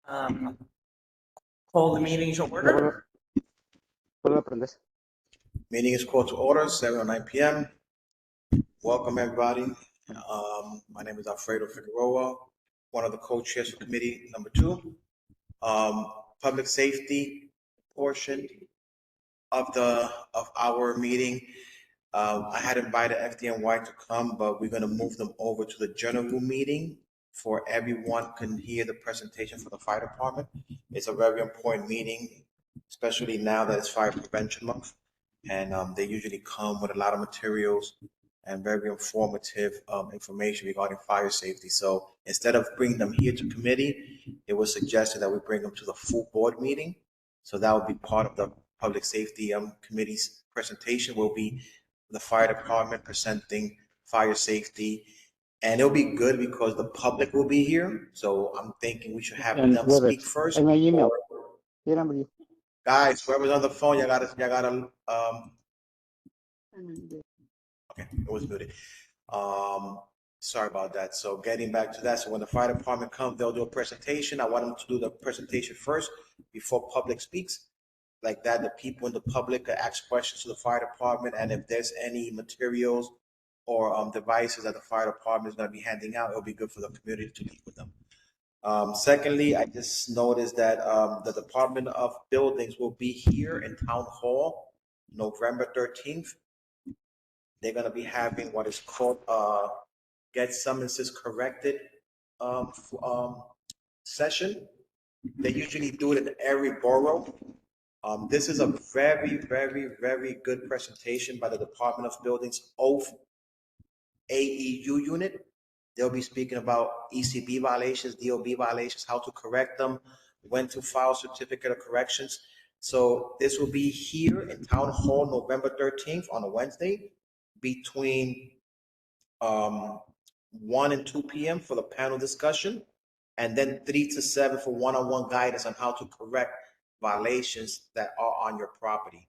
Um, Call the meeting to order. Meeting is called to order, 7:09 p.m. Welcome, everybody. My name is Alfredo Figueroa, one of the co-chairs for committee number 2. Public safety portion of our meeting. I had invited FDNY to come, but we're going to move them over to the general meeting for everyone can hear the presentation for the fire department. It's a very important meeting, especially now that it's Fire Prevention Month. And they usually come with a lot of materials and very informative information regarding fire safety. So instead of bringing them here to committee, it was suggested that we bring them to the full board meeting. So that would be part of the public safety committee's presentation. Will be the fire department presenting fire safety, and it'll be good because the public will be here. So I'm thinking we should have them speak first. En my email. Guys, whoever's on the phone, you gotta okay, it was muted. Sorry about that. So getting back to that, so when the fire department comes, they'll do a presentation. I want them to do the presentation first before public speaks. Like that, the people in the public can ask questions to the fire department, and if there's any materials or devices that the fire department is going to be handing out, it'll be good for the community to meet with them. Secondly, I just noticed that the Department of Buildings will be here in Town Hall November 13th. They're going to be having what is called Get Summonses Corrected session. They usually do it in every borough. This is a very, very, very good presentation by the Department of Buildings Oath AEU unit. They'll be speaking about ECB violations, DOB violations, how to correct them, when to file certificate of corrections. So this will be here in Town Hall November 13th on a Wednesday between 1 and 2 p.m. for the panel discussion, and then 3 to 7 for one-on-one guidance on how to correct violations that are on your property.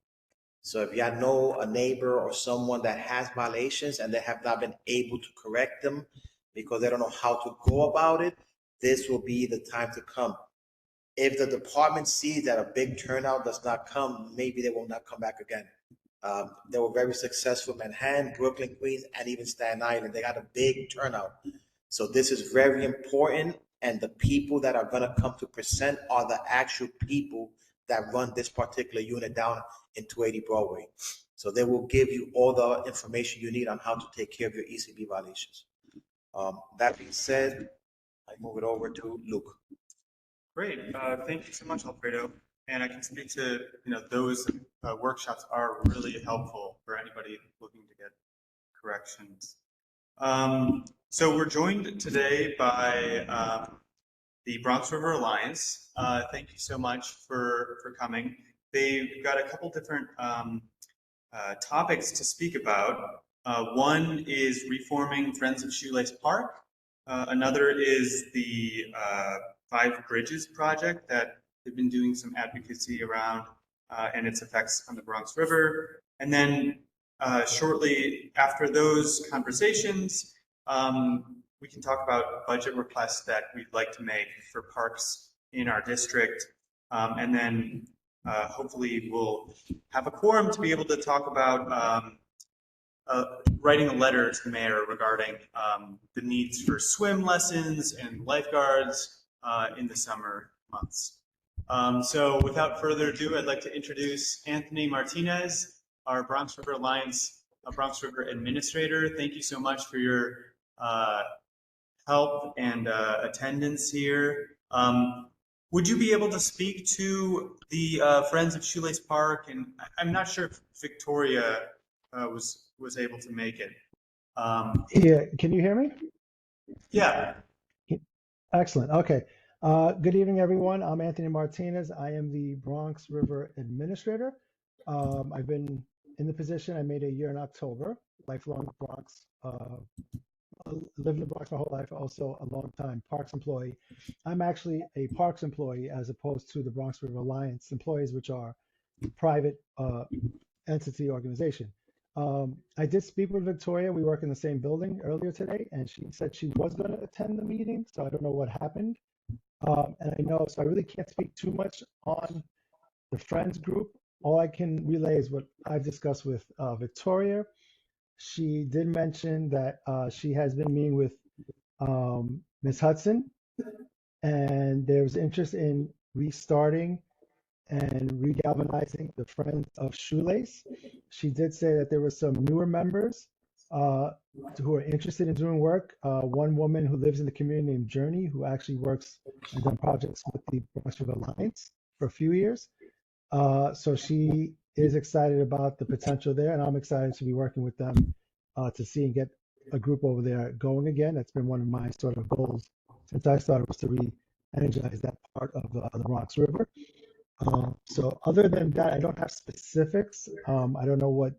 So if you know a neighbor or someone that has violations and they have not been able to correct them because they don't know how to go about it, this will be the time to come. If the department sees that a big turnout does not come, maybe they will not come back again. They were very successful in Manhattan, Brooklyn, Queens, and even Staten Island. They got a big turnout. So this is very important. And the people that are going to come to present are the actual people that run this particular unit down in 280 Broadway. So they will give you all the information you need on how to take care of your ECB violations. That being said, I move it over to Luke. Great. Thank you so much, Alfredo. And I can speak to, those workshops are really helpful for anybody looking to get corrections. So we're joined today by the Bronx River Alliance. Thank you so much for coming. They've got a couple different topics to speak about. One is reforming Friends of Shoelace Park. Another is the 5 Bridges project that they've been doing some advocacy around and its effects on the Bronx River. And then shortly after those conversations, we can talk about budget requests that we'd like to make for parks in our district. And then hopefully we'll have a quorum to be able to talk about writing a letter to the mayor regarding the needs for swim lessons and lifeguards in the summer months. So without further ado, I'd like to introduce Anthony Martinez, our Bronx River Alliance, Bronx River Administrator. Thank you so much for your help and attendance here. Would you be able to speak to the Friends of Shoelace Park? And I'm not sure if Victoria was able to make it. Yeah, can you hear me? Yeah. Excellent. Okay. Good evening, everyone. I'm Anthony Martinez. I am the Bronx River Administrator. I've been in the position. I made a year in October. Lifelong Bronx. Lived in the Bronx my whole life. Also a long time Parks employee. I'm actually a Parks employee as opposed to the Bronx River Alliance employees, which are private entity organization. I did speak with Victoria. We work in the same building earlier today, and she said she was going to attend the meeting. So I don't know what happened. And I know, so I really can't speak too much on the Friends group. All I can relay is what I've discussed with Victoria. She did mention that she has been meeting with Ms. Hudson, and there's interest in restarting and regalvanizing the Friends of Shoelace. She did say that there were some newer members uh, who are interested in doing work. One woman who lives in the community named Journey, who actually works and done projects with the Bronx River Alliance for a few years. So she is excited about the potential there, and I'm excited to be working with them to see and get a group over there going again. That's been one of my sort of goals since I started, was to re-energize that part of the Bronx River. So other than that, I don't have specifics. I don't know what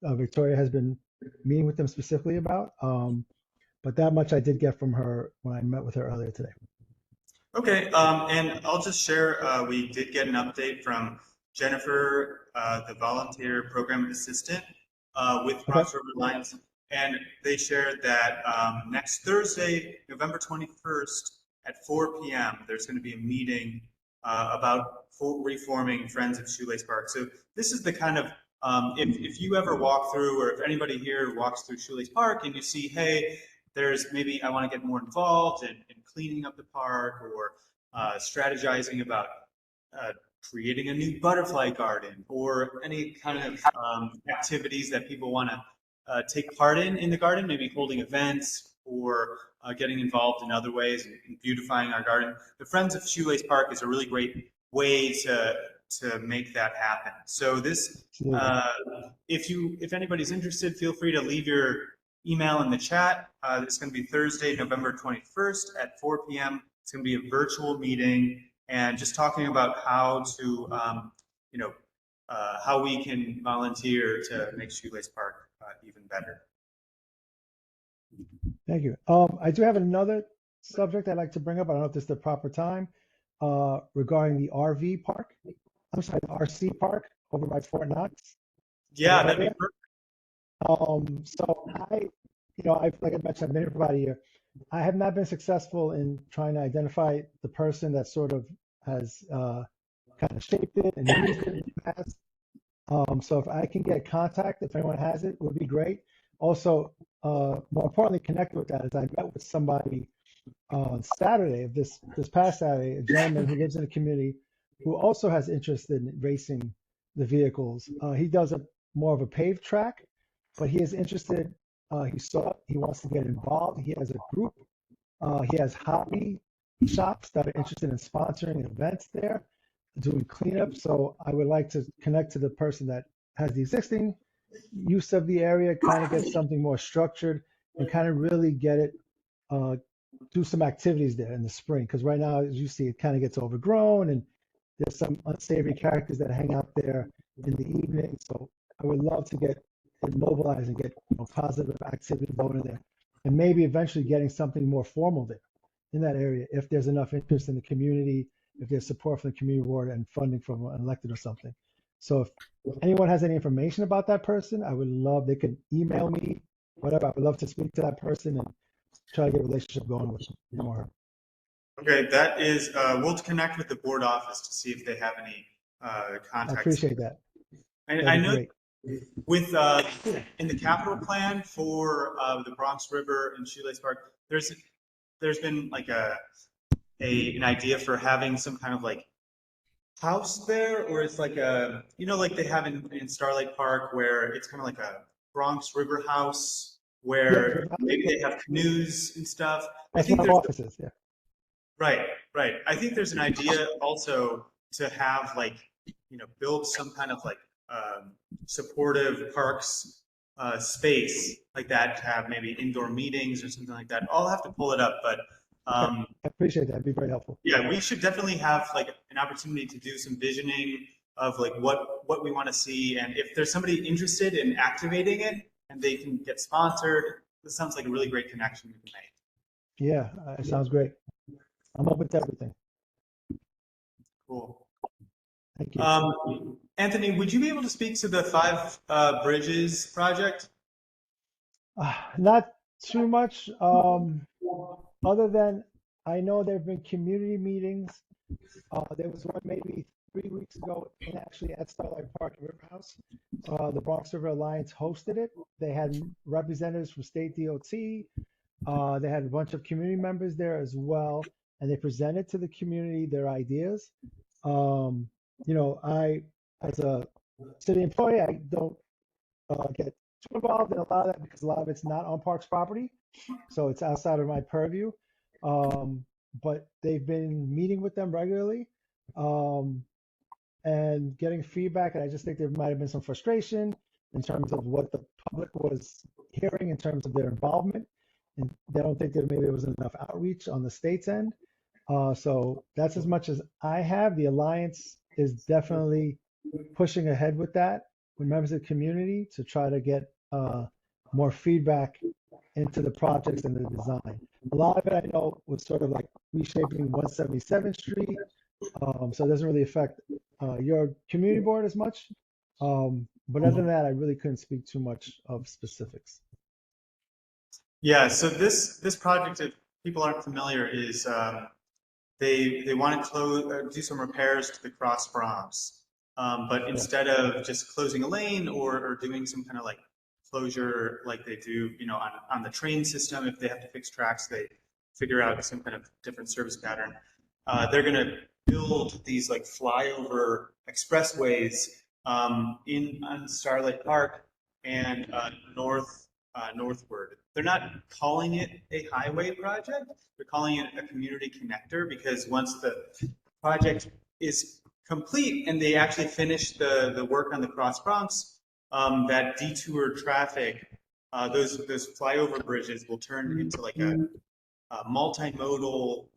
Victoria has been meeting with them specifically about, but that much I did get from her when I met with her earlier today. Okay, and I'll just share, we did get an update from Jennifer, the volunteer program assistant with Bronx River Alliance, and they shared that next Thursday, November 21st at 4 p.m., there's going to be a meeting about reforming Friends of Shoelace Park. So this is the kind of, if you ever walk through, or if anybody here walks through Shoelace Park and you see, hey, there's maybe I want to get more involved in cleaning up the park, or strategizing about creating a new butterfly garden, or any kind of activities that people want to take part in the garden, maybe holding events, or getting involved in other ways in beautifying our garden. The Friends of Shoelace Park is a really great way to make that happen. So this, if anybody's interested, feel free to leave your email in the chat. It's going to be Thursday, November 21st at 4 p.m. It's going to be a virtual meeting, and just talking about how to, how we can volunteer to make Shoelace Park even better. Thank you. I do have another subject I'd like to bring up. I don't know if this is the proper time, regarding the RV park. I'm sorry, the RC park over by Fort Knox. Yeah, that'd be perfect. So like I mentioned, I've been here for about a year. I have not been successful in trying to identify the person that sort of has kind of shaped it and used it in the past. So if I can get contact, if anyone has it, it would be great. Also, more importantly, connected with that is I met with somebody on Saturday, this past Saturday, a gentleman who lives in the community who also has interest in racing the vehicles. He does more of a paved track, but he is interested. He wants to get involved. He has a group. He has hobby shops that are interested in sponsoring events there, doing cleanup. So I would like to connect to the person that has the existing use of the area, kind of get something more structured, and kind of really get it, do some activities there in the spring. Because right now, as you see, it kind of gets overgrown, and there's some unsavory characters that hang out there in the evening. So I would love to get it mobilized and get positive activity going in there, and maybe eventually getting something more formal there in that area if there's enough interest in the community, if there's support from the community board and funding from an elected or something. So if anyone has any information about that person, I would love, they could email me, whatever. I would love to speak to that person and try to get a relationship going with him or her. Okay, that is, we'll connect with the board office to see if they have any contacts. I appreciate that. I know with in the capital plan for the Bronx River and Shoelace Park, there's been like an idea for having some kind of like house there, or it's like a, like they have in Starlight Park, where it's kind of like a Bronx River house where maybe they have canoes and stuff. I think there's offices, yeah. Right. I think there's an idea also to have like, build some kind of like supportive parks space like that, to have maybe indoor meetings or something like that. I'll have to pull it up, but I appreciate that. It'd be very helpful. Yeah, we should definitely have like an opportunity to do some visioning of like what we want to see, and if there's somebody interested in activating it and they can get sponsored, this sounds like a really great connection we can make. Yeah, it sounds great. I'm open to everything. Cool. Thank you. Anthony, would you be able to speak to the 5 Bridges project? Not too much, other than I know there have been community meetings. There was one maybe 3 weeks ago, and actually at Starlight Park and River House. The Bronx River Alliance hosted it. They had representatives from state DOT. They had a bunch of community members there as well, and they presented to the community their ideas. I, as a city employee, I don't get too involved in a lot of that because a lot of it's not on Parks property, so it's outside of my purview. Um, but they've been meeting with them regularly um, and getting feedback, and I just think there might have been some frustration in terms of what the public was hearing in terms of their involvement, and they don't think that maybe there was enough outreach on the state's end. So that's as much as I have. The Alliance is definitely pushing ahead with that with members of the community to try to get more feedback into the projects and the design. A lot of it I know was sort of like reshaping 177th Street, so it doesn't really affect your community board as much. But other than that, I really couldn't speak too much of specifics. Yeah, so this project, if people aren't familiar, is they want to do some repairs to the Cross Bronx, but instead of just closing a lane or doing some kind of like closure like they do, on the train system, if they have to fix tracks, they figure out some kind of different service pattern. They're going to build these like flyover expressways on Starlight Park and northward. They're not calling it a highway project. They're calling it a community connector because once the project is complete and they actually finish the work on the Cross Bronx, that detour traffic, those flyover bridges will turn into like a multimodal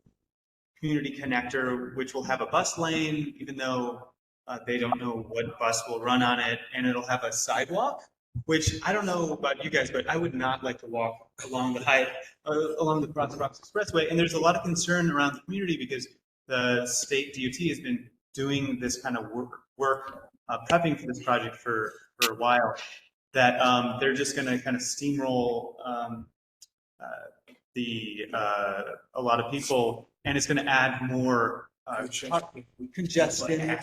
community connector, which will have a bus lane, even though they don't know what bus will run on it, and it'll have a sidewalk, which I don't know about you guys, but I would not like to walk along the Cross Bronx Expressway. And there's a lot of concern around the community because the state DOT has been doing this kind of work prepping for this project for a while, that they're just going to kind of steamroll a lot of people, and it's going to add more congestion.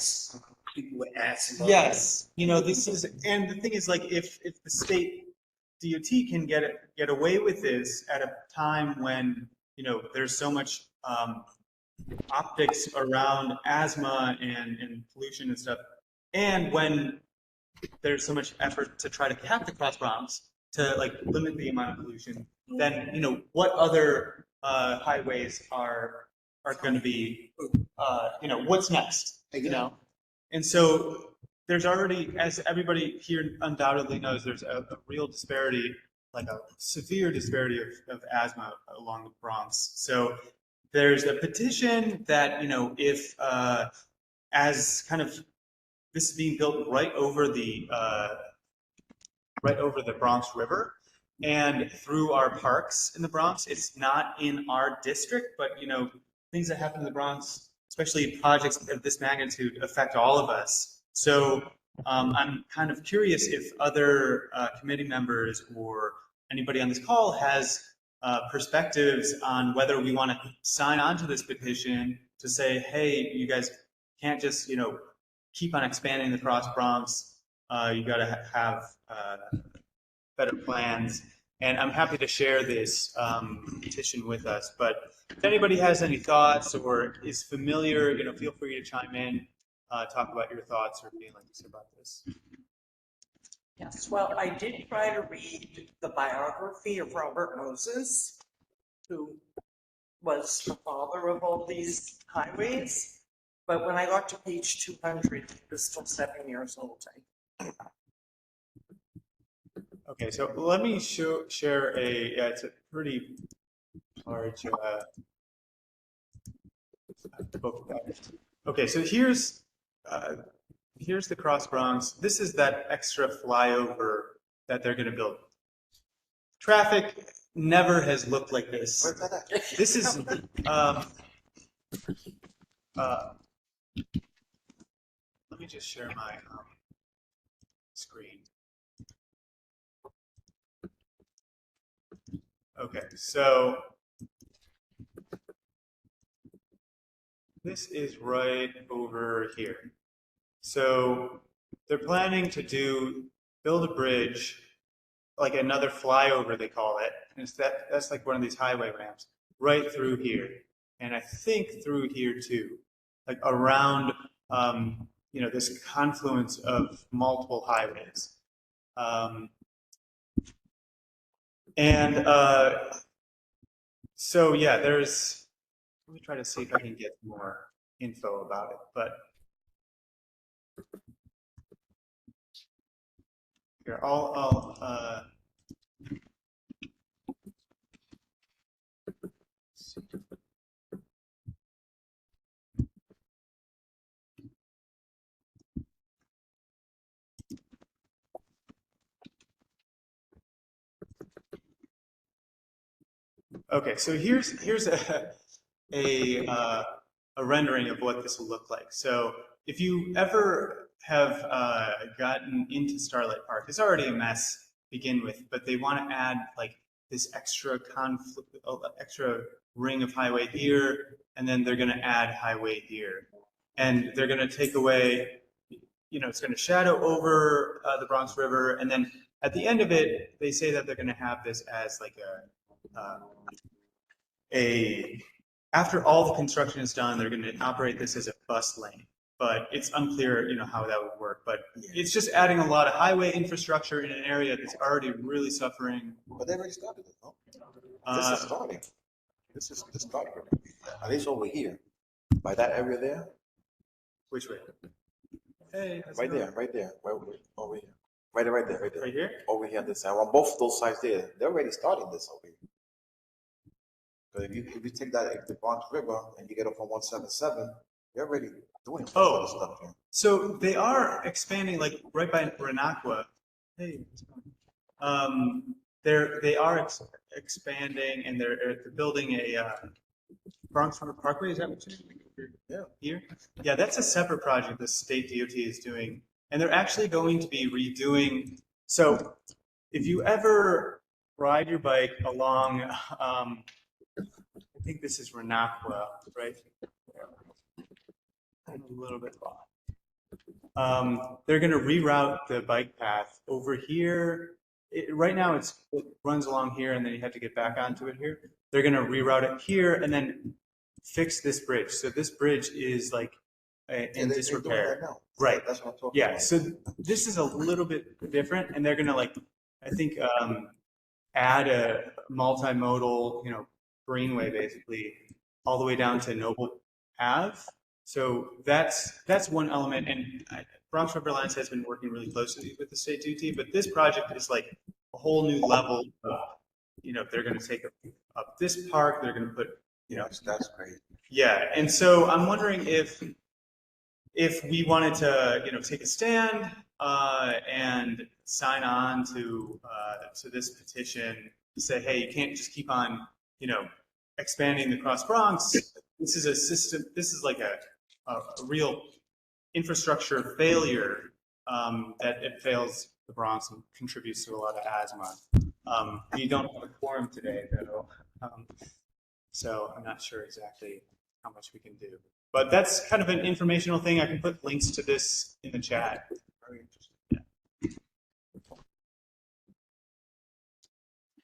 People with ass. Yes, this is, and the thing is, like, if the state DOT can get away with this at a time when there's so much optics around asthma and pollution and stuff, and when there's so much effort to try to cap the Cross Bronx to like limit the amount of pollution, then what other highways are going to be, what's next, and so there's already, as everybody here undoubtedly knows, there's a real disparity, like a severe disparity of asthma along the Bronx. So there's a petition that if as kind of this is being built right over the Bronx River and through our parks in the Bronx. It's not in our district, but things that happen in the Bronx, especially projects of this magnitude, affect all of us. So I'm kind of curious if other committee members or anybody on this call has perspectives on whether we want to sign on to this petition to say, hey, you guys can't just keep on expanding the Cross Bronx. You got to have better plans. And I'm happy to share this petition with us. But if anybody has any thoughts or is familiar, feel free to chime in, talk about your thoughts or feelings about this. Yes, well, I did try to read the biography of Robert Moses, who was the father of all these highways. But when I got to page 200, he was still 7 years old. Okay, so let me share it's a pretty large book. Okay, so here's the Cross Bronx. This is that extra flyover that they're going to build. Traffic never has looked like this. Where's that at? This is let me just share my screen. Okay, so This is right over here. So they're planning to build a bridge, like another flyover they call it. And that's like one of these highway ramps right through here. And I think through here too, like around this confluence of multiple highways. And so yeah, let me try to see if I can get more info about it. But here, okay, so here's a rendering of what this will look like. So if you ever have gotten into Starlight Park, it's already a mess to begin with, but they want to add like this extra ring of highway here, and then they're going to add highway here, and they're going to take away, it's going to shadow over the Bronx River, and then at the end of it, they say that they're going to have this as like after all the construction is done, they're going to operate this as a bus lane. But it's unclear, how that would work. But it's just adding a lot of highway infrastructure in an area that's already really suffering. But they already started it, no? This is starting. This is the start. At least over here, by that area there. Which way? Hey, right there, right there, over here. Right there, right there. Right here? Over here, this side. On both those sides there, they're already starting this over here. But if you take the Bronx River and you get up on 177, they're already doing a lot of stuff here. So they are expanding, like right by Renaqua. Hey, they are expanding, and they're building a Bronx River Parkway. Is that what you're? Yeah. Here? Yeah, that's a separate project the state DOT is doing, and they're actually going to be redoing. So if you ever ride your bike along, I think this is Renaqua, right? A little bit long. They're going to reroute the bike path over here. Right now it runs along here, and then you have to get back onto it here. They're going to reroute it here and then fix this bridge. So this bridge is like in disrepair. Right. That's what I'm talking Yeah. about. So this is a little bit different, and they're going to I think add a multimodal, greenway basically all the way down to Noble Ave. So that's one element, and Bronx River Alliance has been working really closely with the state DOT, but this project is like a whole new level of, they're going to take up this park, they're going to put, that's great. Yeah, and so I'm wondering if we wanted to, take a stand and sign on to this petition, to say, hey, you can't just keep on, expanding the Cross Bronx. This is a system. This is like a real infrastructure failure that it fails the Bronx and contributes to a lot of asthma. You don't have a quorum today, though, so I'm not sure exactly how much we can do. But that's kind of an informational thing. I can put links to this in the chat. Very interesting. Yeah.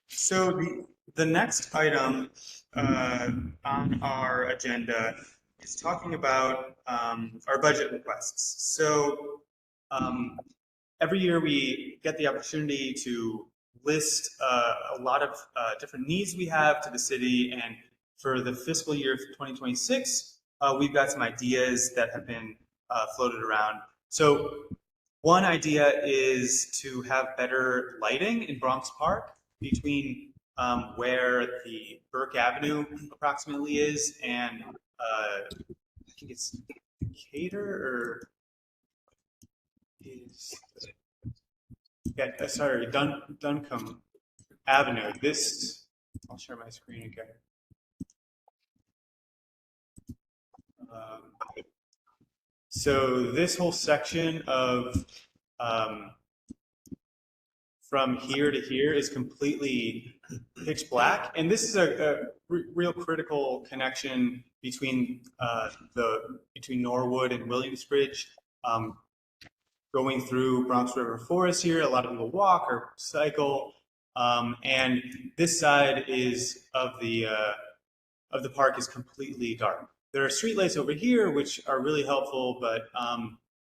So the next item on our agenda is talking about our budget requests. So every year we get the opportunity to list a lot of different needs we have to the city, and for the fiscal year 2026, we've got some ideas that have been floated around. So one idea is to have better lighting in Bronx Park between where the Burke Avenue approximately is and I think it's Decatur or Duncombe Avenue. I'll share my screen again. So this whole section of from here to here is completely pitch black, and this is a real critical connection between between Norwood and Williamsbridge, going through Bronx River Forest here. A lot of people walk or cycle, and this side of the park is completely dark. There are streetlights over here, which are really helpful, but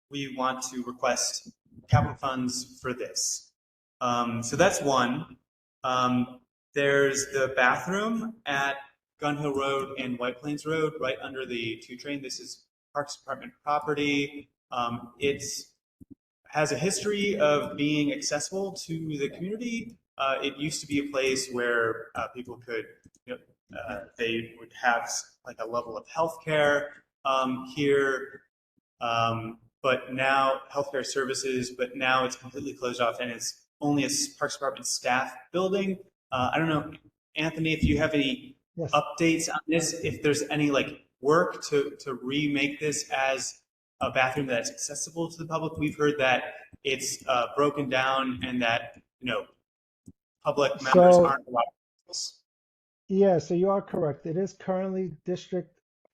we want to request capital funds for this. So that's one. There's the bathroom at Gun Hill Road and White Plains Road, right under the 2 train. This is Parks Department property. It has a history of being accessible to the community. It used to be a place where people could, they would have like a level of healthcare here, but now healthcare services. But now it's completely closed off, and it's only a Parks Department staff building. I don't know, Anthony, if you have any updates on this, if there's any like work to remake this as a bathroom that's accessible to the public. We've heard that it's broken down and that, public members aren't allowed to use. Yeah, so you are correct. It is currently District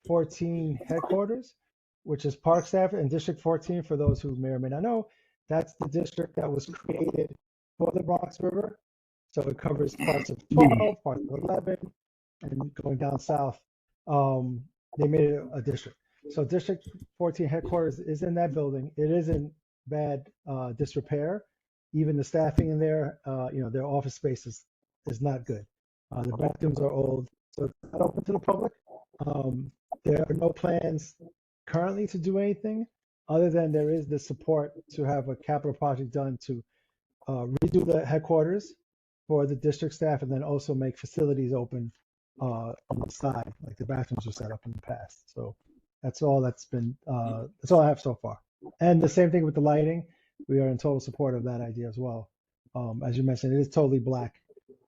14 headquarters, which is park staff, and District 14, for those who may or may not know, that's the district that was created for the Bronx River. So it covers parts of 12, parts of 11, and going down south. They made it a district. So District 14 headquarters is in that building. It is in bad disrepair. Even the staffing in there, their office space is not good. The bathrooms are old, so it's not open to the public. There are no plans currently to do anything other than there is the support to have a capital project done to redo the headquarters for the district staff, and then also make facilities open on the side, like the bathrooms were set up in the past. So that's all that's been, that's all I have so far. And the same thing with the lighting. We are in total support of that idea as well. As you mentioned, it is totally black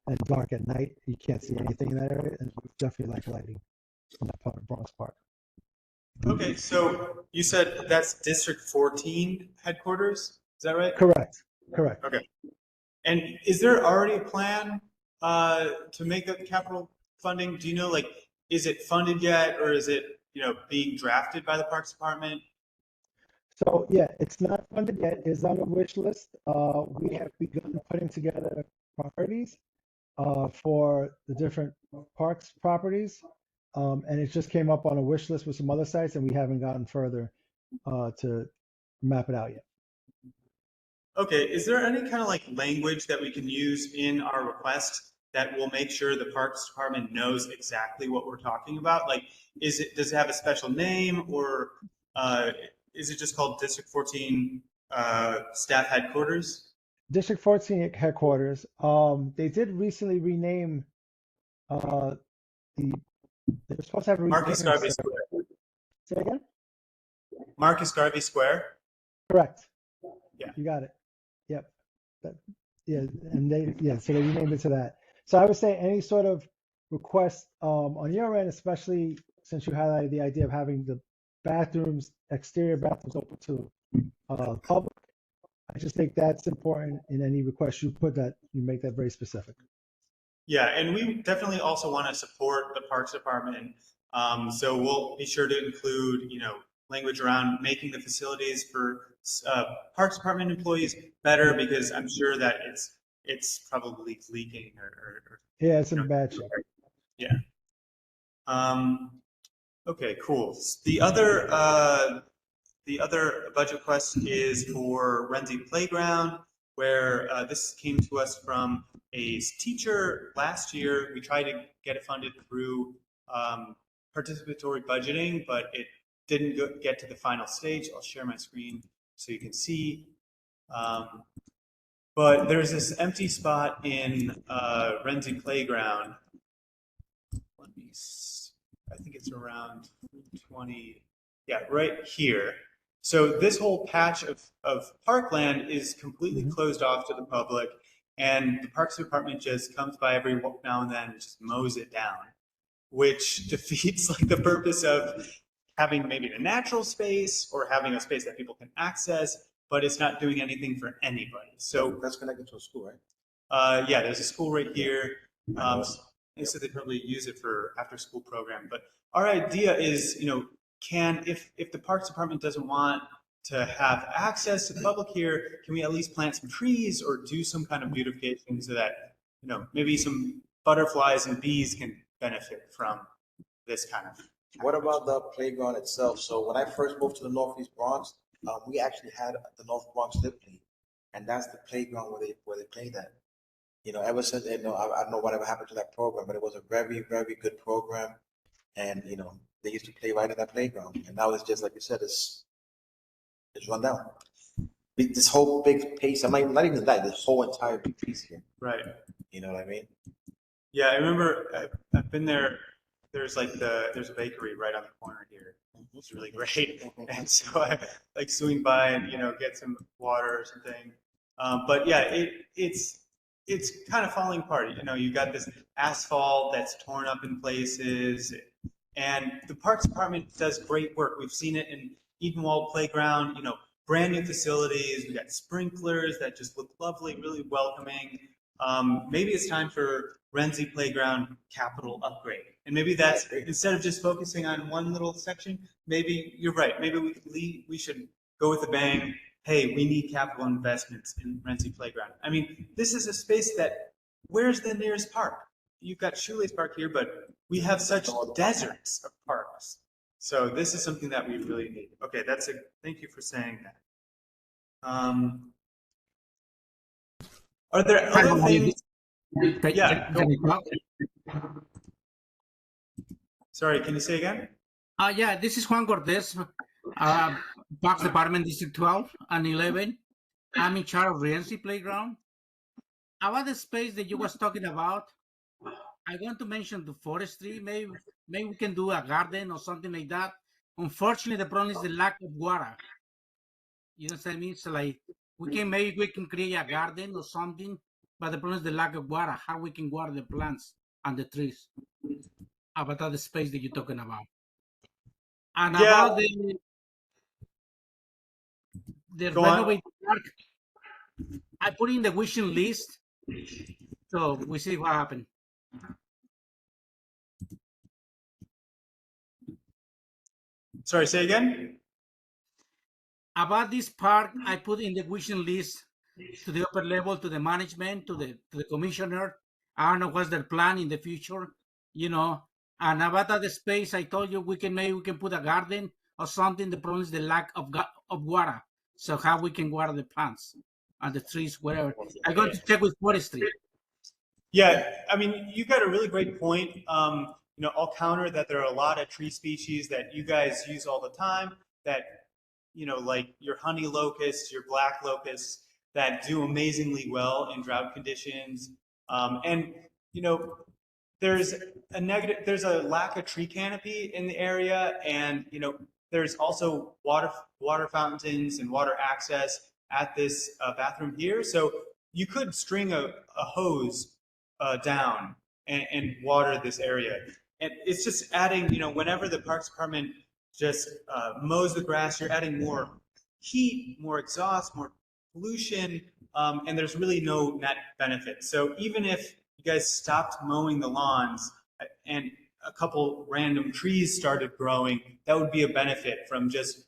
and dark at night. You can't see anything in that area, and we definitely like lighting on that part of Bronx Park. Okay, so you said that's District 14 headquarters, is that right? Correct. Okay. And is there already a plan to make that capital funding? Do you know, like, is it funded yet, or is it, being drafted by the Parks Department? So yeah, it's not funded yet. It's on a wish list. We have begun putting together priorities for the different parks properties, and it just came up on a wish list with some other sites, and we haven't gotten further to map it out yet. Okay, is there any kind of like language that we can use in our request that will make sure the Parks Department knows exactly what we're talking about? Like, does it have a special name, or is it just called District 14 staff headquarters? District 14 headquarters. They did recently rename they were supposed to have a Marcus renaming Garvey ceremony. Square. Say again? Marcus Garvey Square? Correct. Yeah. You got it. Yep. So they renamed it to that. So I would say any sort of request on your end, especially since you highlighted the idea of having the bathrooms, exterior bathrooms open to public. I just think that's important in any request you put, that you make that very specific. Yeah, and we definitely also want to support the Parks Department. So we'll be sure to include, language around making the facilities for Parks Department employees better, because I'm sure that it's probably leaking or Yeah, it's in bad shape. Yeah. Okay, cool. The other budget request is for Renzi Playground, where this came to us from a teacher last year. We tried to get it funded through participatory budgeting, but it didn't get to the final stage. I'll share my screen so you can see. But there's this empty spot in Renzi Playground. I think it's around 20. Yeah, right here. So this whole patch of parkland is completely closed off to the public, and the Parks Department just comes by every now and then and just mows it down, which defeats like the purpose of having maybe a natural space or having a space that people can access, but it's not doing anything for anybody. So that's connected to a school, right? Yeah, there's a school right here. and so they probably use it for after-school program. But our idea is, if the Parks Department doesn't want to have access to the public here, can we at least plant some trees or do some kind of beautification so that, maybe some butterflies and bees can benefit from this kind of. What about the playground itself? So when I first moved to the Northeast Bronx, we actually had the North Bronx Lip League, and that's the playground where they played at. Ever since, I don't know whatever happened to that program, but it was a very, very good program. And, they used to play right at that playground. And now it's just, like you said, it's run down. This whole big piece, not even that, this whole entire big piece here. Right. You know what I mean? Yeah, I remember I've been there. There's there's a bakery right on the corner here. It's really great. And so I like swing by and, get some water or something. But yeah, it's kind of falling apart. You got this asphalt that's torn up in places, and the Parks Department does great work. We've seen it in Edenwald Playground, brand new facilities. We got sprinklers that just look lovely, really welcoming. Maybe it's time for Renzi Playground capital upgrade. And maybe that's, instead of just focusing on one little section, maybe you're right. Maybe we should go with a bang. Hey, we need capital investments in Renzi Playground. I mean, this is a space that, where's the nearest park? You've got Shoelace Park here, but we have such deserts of parks. So this is something that we really need. Okay, thank you for saying that. Are there other things? Yeah. Sorry, can you say again? Yeah, this is Juan Cortez, Parks Department District 12 and 11. I'm in charge of Renzi Playground. About the space that you was talking about, I want to mention the forestry. Maybe we can do a garden or something like that. Unfortunately, the problem is the lack of water. You know what I mean? So like maybe we can create a garden or something, but the problem is the lack of water. How we can water the plants and the trees. About the space that you're talking about. And Yeah. about the renovated park, I put in the wishing list, so we see what happens. Sorry, say again? About this park, I put in the wishing list to the upper level, to the management, to the commissioner. I don't know what's their plan in the future, And about the space, I told you maybe we can put a garden or something. The problem is the lack of water. So how we can water the plants and the trees, whatever. I'm going to check with forestry. Yeah, I mean, you got a really great point. I'll counter that there are a lot of tree species that you guys use all the time that, like your honey locust, your black locust, that do amazingly well in drought conditions. There's a lack of tree canopy in the area, and there's also water fountains and water access at this bathroom here. So you could string a hose down and water this area. And it's just adding, whenever the Parks Department just mows the grass, you're adding more heat, more exhaust, more pollution, and there's really no net benefit. So even if you guys stopped mowing the lawns and a couple random trees started growing, that would be a benefit from just,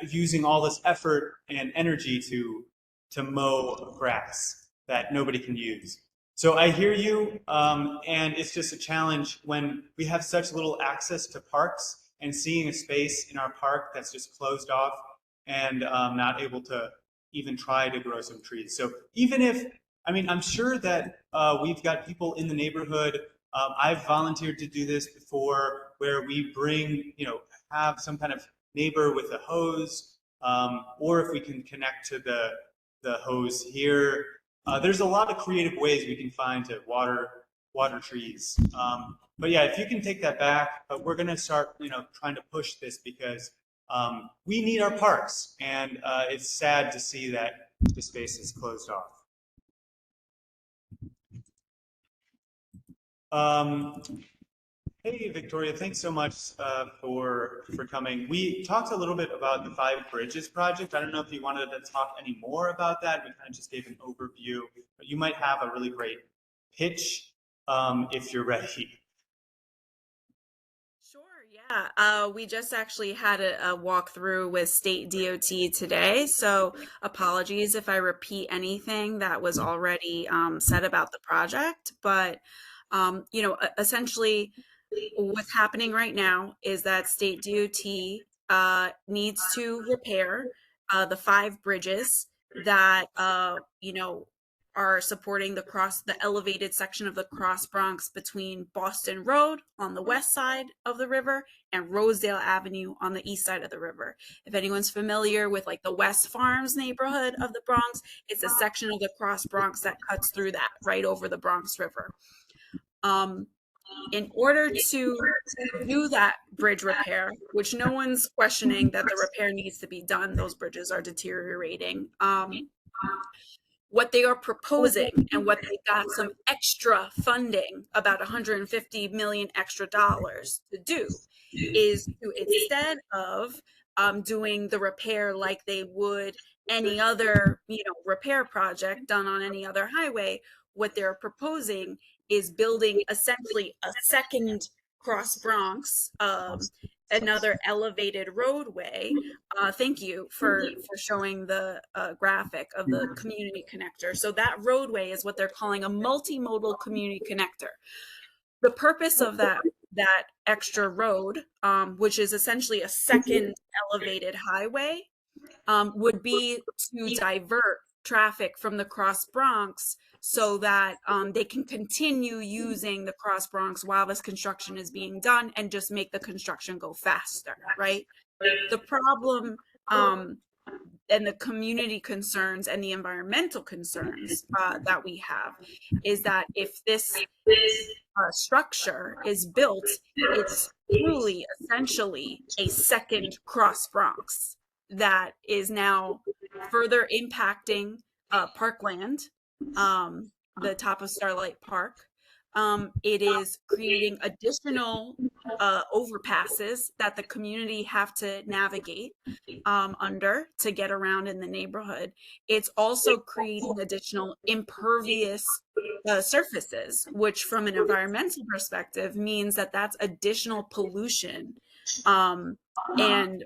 using all this effort and energy to mow grass that nobody can use. So I hear you, and it's just a challenge when we have such little access to parks and seeing a space in our park that's just closed off and not able to even try to grow some trees. So even if, I'm sure that we've got people in the neighborhood. I've volunteered to do this before, where we bring, have some kind of neighbor with a hose, or if we can connect to the hose here. There's a lot of creative ways we can find to water trees. But yeah, if you can take that back, but we're going to start, trying to push this because we need our parks, and it's sad to see that the space is closed off. Hey, Victoria, thanks so much for coming. We talked a little bit about the 5 Bridges project. I don't know if you wanted to talk any more about that. We kind of just gave an overview, but you might have a really great pitch if you're ready. Sure, yeah. We just actually had a walkthrough with State DOT today, so apologies if I repeat anything that was already said about the project. But essentially, what's happening right now is that State DOT needs to repair the 5 bridges that are supporting the elevated section of the Cross Bronx between Boston Road on the west side of the river and Rosedale Avenue on the east side of the river. If anyone's familiar with like the West Farms neighborhood of the Bronx, it's a section of the Cross Bronx that cuts through that right over the Bronx River. In order to do that bridge repair, which no one's questioning that the repair needs to be done, those bridges are deteriorating. What they are proposing and what they got some extra funding, about $150 million extra dollars to do, is to, instead of doing the repair like they would any other repair project done on any other highway, what they're proposing is building essentially a second Cross Bronx, another elevated roadway. Thank you for showing the graphic of the community connector. So that roadway is what they're calling a multimodal community connector. The purpose of that extra road, which is essentially a second elevated highway, would be to divert traffic from the Cross Bronx so that they can continue using the Cross Bronx while this construction is being done and just make the construction go faster, right? The problem and the community concerns and the environmental concerns that we have is that if this structure is built, it's truly essentially a second Cross Bronx that is now further impacting parkland, the top of Starlight Park. It is creating additional overpasses that the community have to navigate under to get around in the neighborhood. It's also creating additional impervious surfaces, which from an environmental perspective means that that's additional pollution and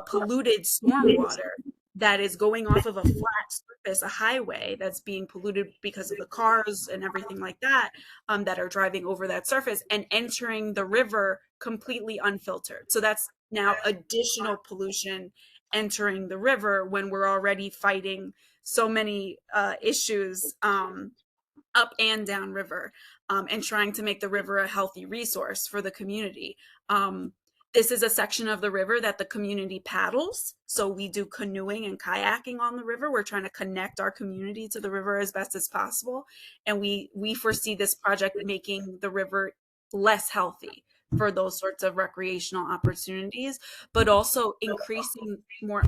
polluted stormwater that is going off of a flat surface, a highway that's being polluted because of the cars and everything like that that are driving over that surface and entering the river completely unfiltered. So that's now additional pollution entering the river when we're already fighting so many issues up and down river and trying to make the river a healthy resource for the community. This is a section of the river that the community paddles. So we do canoeing and kayaking on the river. We're trying to connect our community to the river as best as possible. And we foresee this project making the river less healthy for those sorts of recreational opportunities, but also increasing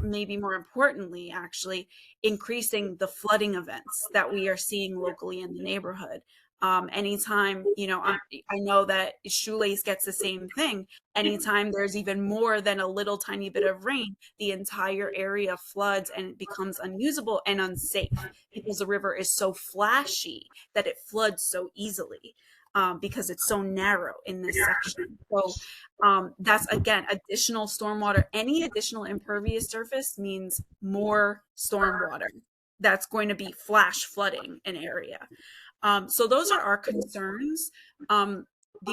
maybe more importantly, actually, increasing the flooding events that we are seeing locally in the neighborhood. Anytime, I know that Shoelace gets the same thing. Anytime there's even more than a little tiny bit of rain, the entire area floods and it becomes unusable and unsafe because the river is so flashy that it floods so easily. Because it's so narrow in this section. So that's, again, additional stormwater. Any additional impervious surface means more stormwater. That's going to be flash flooding an area. So those are our concerns. The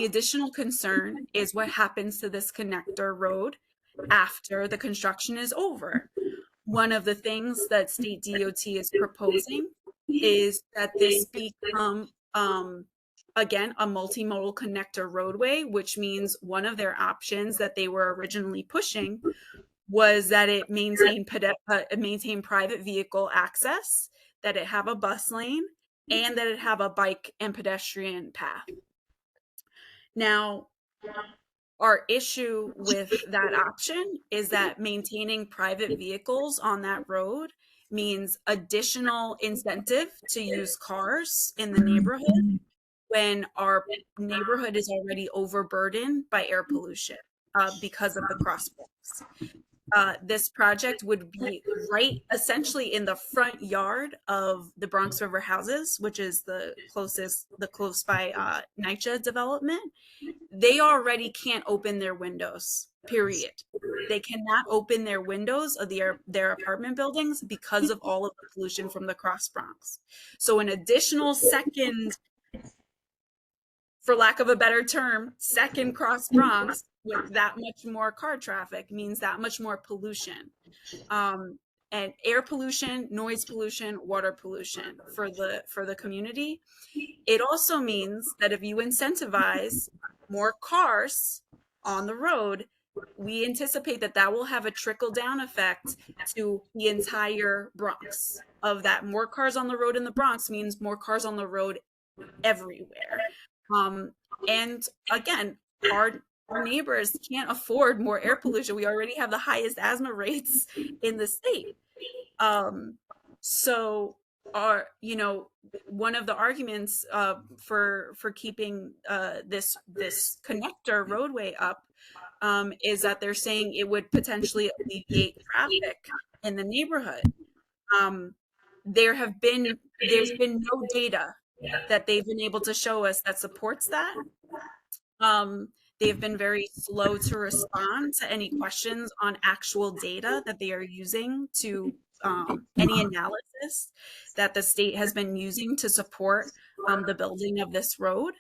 additional concern is what happens to this connector road after the construction is over. One of the things that State DOT is proposing is that this become again, a multimodal connector roadway, which means one of their options that they were originally pushing was that it maintain private vehicle access, that it have a bus lane, and that it have a bike and pedestrian path. Now, our issue with that option is that maintaining private vehicles on that road means additional incentive to use cars in the neighborhood when our neighborhood is already overburdened by air pollution because of the crosswalks. this project would be right essentially in the front yard of the Bronx River Houses, which is the close by NYCHA development. They already can't open their windows, period. They cannot open their windows of their apartment buildings because of all of the pollution from the Cross Bronx. So an additional second, for lack of a better term, second Cross Bronx with that much more car traffic means that much more pollution. And air pollution, noise pollution, water pollution for the community. It also means that if you incentivize more cars on the road, we anticipate that that will have a trickle down effect to the entire Bronx. Of that, more cars on the road in the Bronx means more cars on the road everywhere. And again, our neighbors can't afford more air pollution. We already have the highest asthma rates in the state. So one of the arguments for keeping this connector roadway up is that they're saying it would potentially alleviate traffic in the neighborhood. There's been no data that they've been able to show us that supports that. They've been very slow to respond to any questions on actual data that they are using to any analysis that the state has been using to support the building of this road.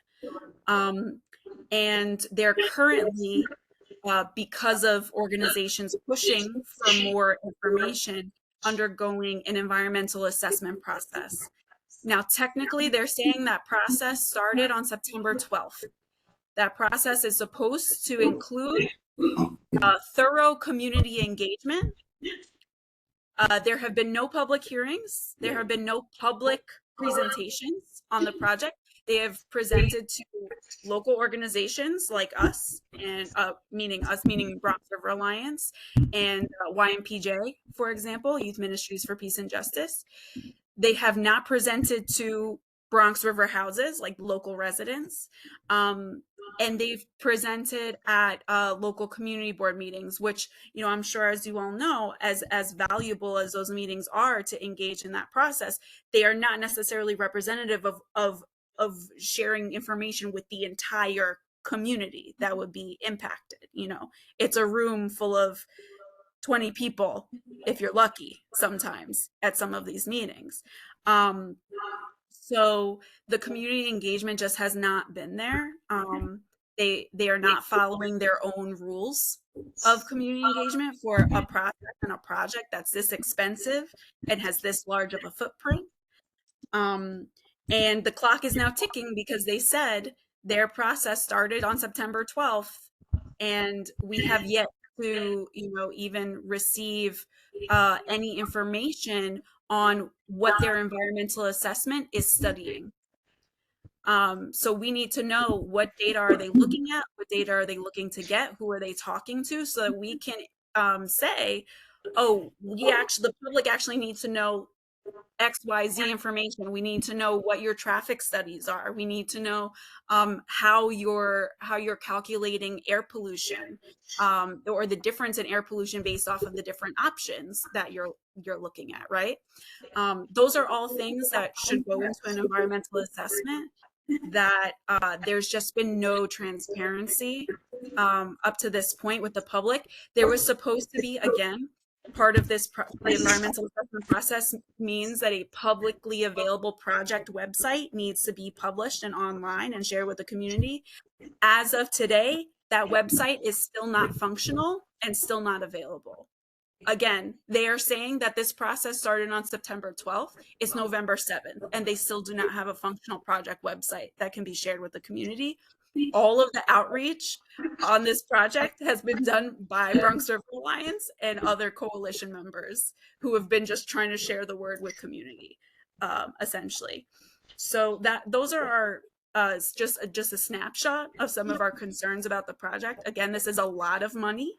And they're currently, because of organizations pushing for more information, undergoing an environmental assessment process. Now, technically, they're saying that process started on September 12th. That process is supposed to include thorough community engagement. There have been no public hearings. There have been no public presentations on the project. They have presented to local organizations like us, and meaning Bronx River Alliance and YMPJ, for example, Youth Ministries for Peace and Justice. They have not presented to Bronx River Houses, like local residents. And they've presented at local community board meetings, which, I'm sure, as you all know, as valuable as those meetings are to engage in that process, they are not necessarily representative of sharing information with the entire community that would be impacted. It's a room full of 20 people, if you're lucky, sometimes at some of these meetings. So the community engagement just has not been there. They are not following their own rules of community engagement for a project and a project that's this expensive and has this large of a footprint. And the clock is now ticking because they said their process started on September 12th, and we have yet to, even receive any information on what their environmental assessment is studying. So we need to know what data are they looking at, what data are they looking to get, who are they talking to, so that we can say, oh, the public actually needs to know XYZ information. We need to know what your traffic studies are. We need to know how you're calculating air pollution, or the difference in air pollution based off of the different options that you're looking at, right? Those are all things that should go into an environmental assessment that there's just been no transparency up to this point with the public. There was supposed to be, again, part of this the environmental assessment process means that a publicly available project website needs to be published and online and shared with the community. As of today, that website is still not functional and still not available. Again, they are saying that this process started on September 12th. It's November 7th, and they still do not have a functional project website that can be shared with the community. All of the outreach on this project has been done by Bronx River Alliance and other coalition members who have been just trying to share the word with community, essentially. So those are our just a snapshot of some of our concerns about the project. Again, this is a lot of money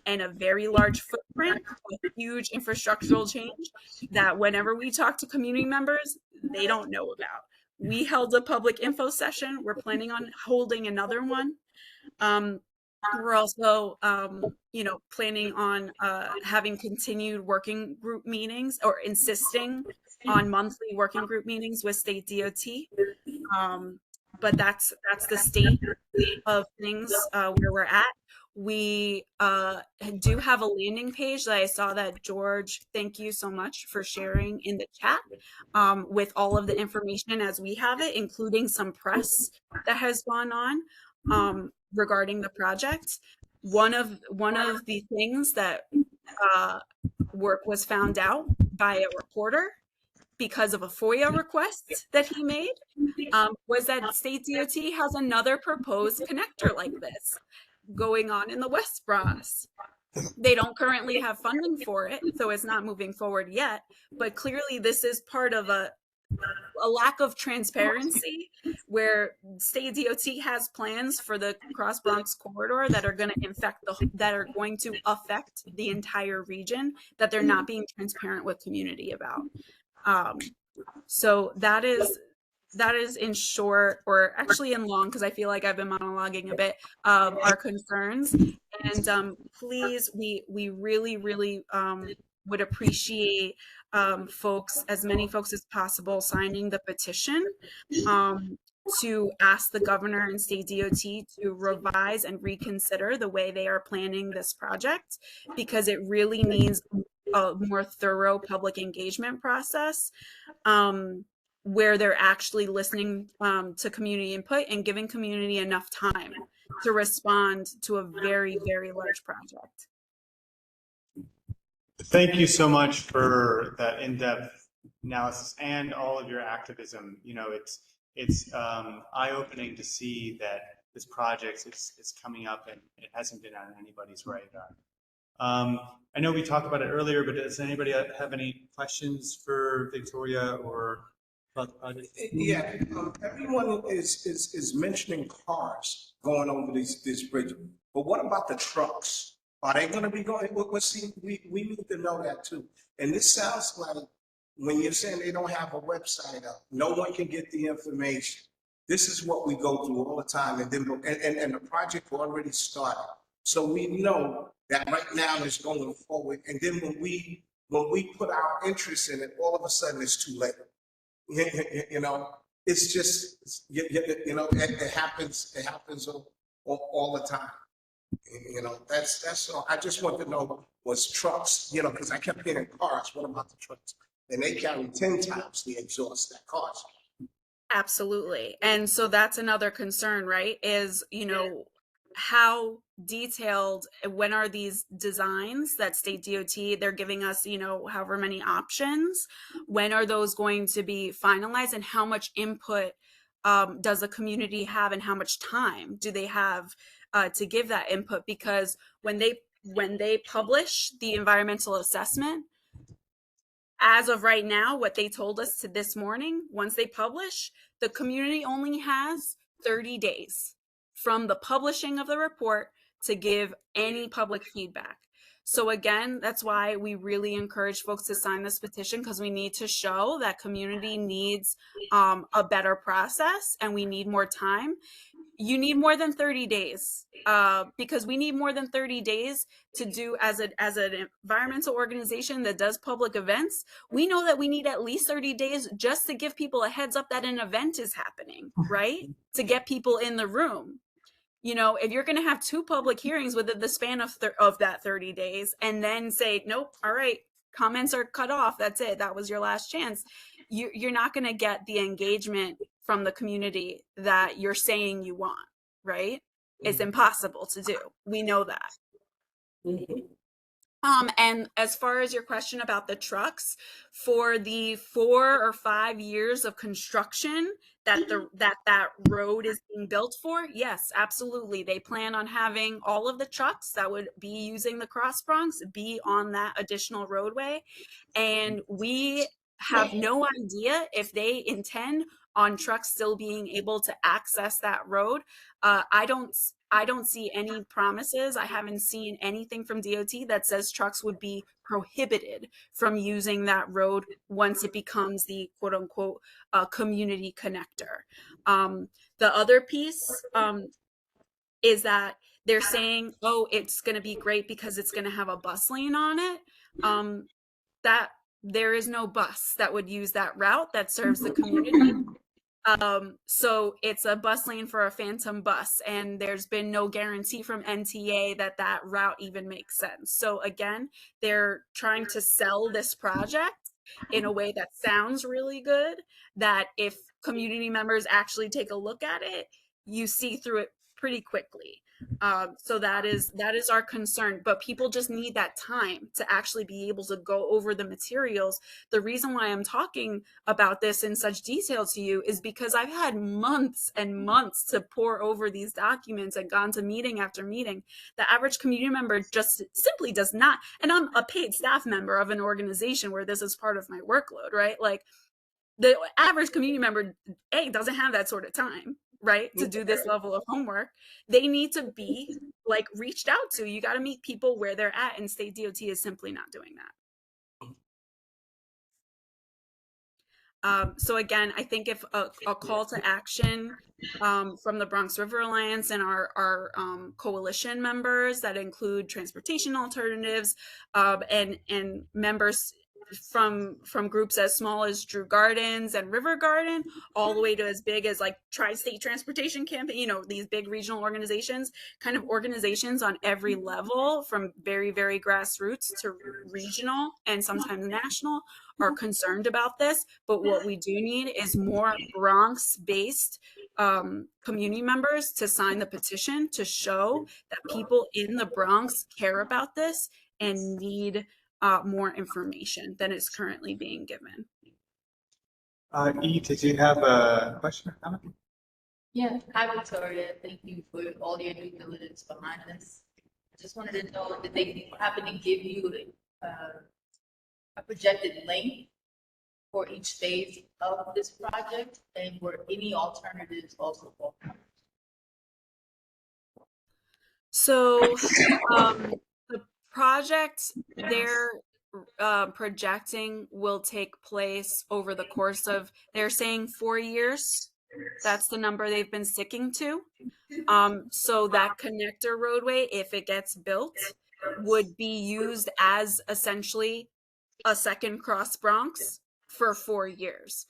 and a very large footprint, a huge infrastructural change that whenever we talk to community members, they don't know about. We held a public info session. We're planning on holding another one. We're also, planning on having continued working group meetings, or insisting on monthly working group meetings with state DOT. But that's the state of things, where we're at. We do have a landing page that I saw that George, thank you so much for sharing in the chat, with all of the information as we have it, including some press that has gone on regarding the project. One of the things that was found out by a reporter because of a FOIA request that he made, was that state DOT has another proposed connector like this going on in the West Bronx. They don't currently have funding for it, so it's not moving forward yet. But clearly, this is part of a lack of transparency, where state DOT has plans for the Cross Bronx corridor that are going to affect the entire region, that they're not being transparent with community about. So that is in short, or actually in long, because I feel like I've been monologuing a bit, our concerns. And please, we really, really would appreciate as many folks as possible signing the petition to ask the governor and state DOT to revise and reconsider the way they are planning this project, because it really needs a more thorough public engagement process, where they're actually listening to community input and giving community enough time to respond to a very, very large project. Thank you so much for that in-depth analysis and all of your activism. You know, it's eye-opening to see that this project is coming up and it hasn't been on anybody's radar. I know we talked about it earlier, but does anybody have any questions for Victoria or about the project? Yeah, everyone is mentioning cars going over these bridges, but what about the trucks? Are they going to be going? Well, see, we need to know that too. And this sounds like, when you're saying they don't have a website up, no one can get the information. This is what we go through all the time, and then and the project already started, so we know that right now it's going forward. And then when we put our interest in it, all of a sudden it's too late. You know, it's just you know, it happens all the time. You know, that's all. I just want to know, was trucks, you know, because I kept hearing cars. What about the trucks? And they carry 10 times the exhaust that cars. Absolutely. And so that's another concern, right? Is, you know, how detailed, when are these designs that state DOT, they're giving us, you know, however many options, when are those going to be finalized, and how much input does the community have, and how much time do they have to give that input? Because when they publish the environmental assessment, as of right now, what they told us to this morning, once they publish, the community only has 30 days from the publishing of the report to give any public feedback. So again, that's why we really encourage folks to sign this petition, because we need to show that community needs a better process, and we need more time. You need more than 30 days, because we need more than 30 days to do, as an environmental organization that does public events. We know that we need at least 30 days just to give people a heads up that an event is happening, right? To get people in the room. You know, if you're going to have 2 public hearings within the span of that 30 days, and then say, nope, all right, comments are cut off, that's it, that was your last chance, you're not going to get the engagement from the community that you're saying you want, right? It's impossible to do. We know that. And as far as your question about the trucks, for the 4 or 5 years of construction that road is being built for, yes, absolutely. They plan on having all of the trucks that would be using the Cross Bronx be on that additional roadway. And we have no idea if they intend on trucks still being able to access that road. I don't see any promises. I haven't seen anything from DOT that says trucks would be prohibited from using that road once it becomes the quote unquote community connector. The other piece is that they're saying, oh, it's going to be great because it's going to have a bus lane on it. That there is no bus that would use that route that serves the community. So it's a bus lane for a phantom bus, and there's been no guarantee from NTA that that route even makes sense. So again, they're trying to sell this project in a way that sounds really good, that if community members actually take a look at it, you see through it pretty quickly. So that is our concern, but people just need that time to actually be able to go over the materials. The reason why I'm talking about this in such detail to you is because I've had months and months to pour over these documents and gone to meeting after meeting. The average community member just simply does not, and I'm a paid staff member of an organization where this is part of my workload, right? Like the average community member, doesn't have that sort of time, right, to do this level of homework. They need to be like reached out to. You got to meet people where they're at, and state DOT is simply not doing that. So again, I think if a call to action from the Bronx River Alliance and our coalition members that include transportation alternatives and members from groups as small as Drew Gardens and River Garden, all the way to as big as like Tri-State Transportation Campaign, these big regional organizations, kind of organizations on every level from very, very grassroots to regional and sometimes national, are concerned about this. But what we do need is more Bronx-based community members to sign the petition to show that people in the Bronx care about this and need more information than is currently being given. Did you have a question or comment? Yeah, hi Victoria. Thank you for all your due diligence behind this. I just wanted to know, did they happen to give you a projected length for each phase of this project, and were any alternatives also offered? So the project they're projecting will take place over the course of, they're saying 4 years. That's the number they've been sticking to. So that connector roadway, if it gets built, would be used as essentially a second Cross Bronx for 4 years.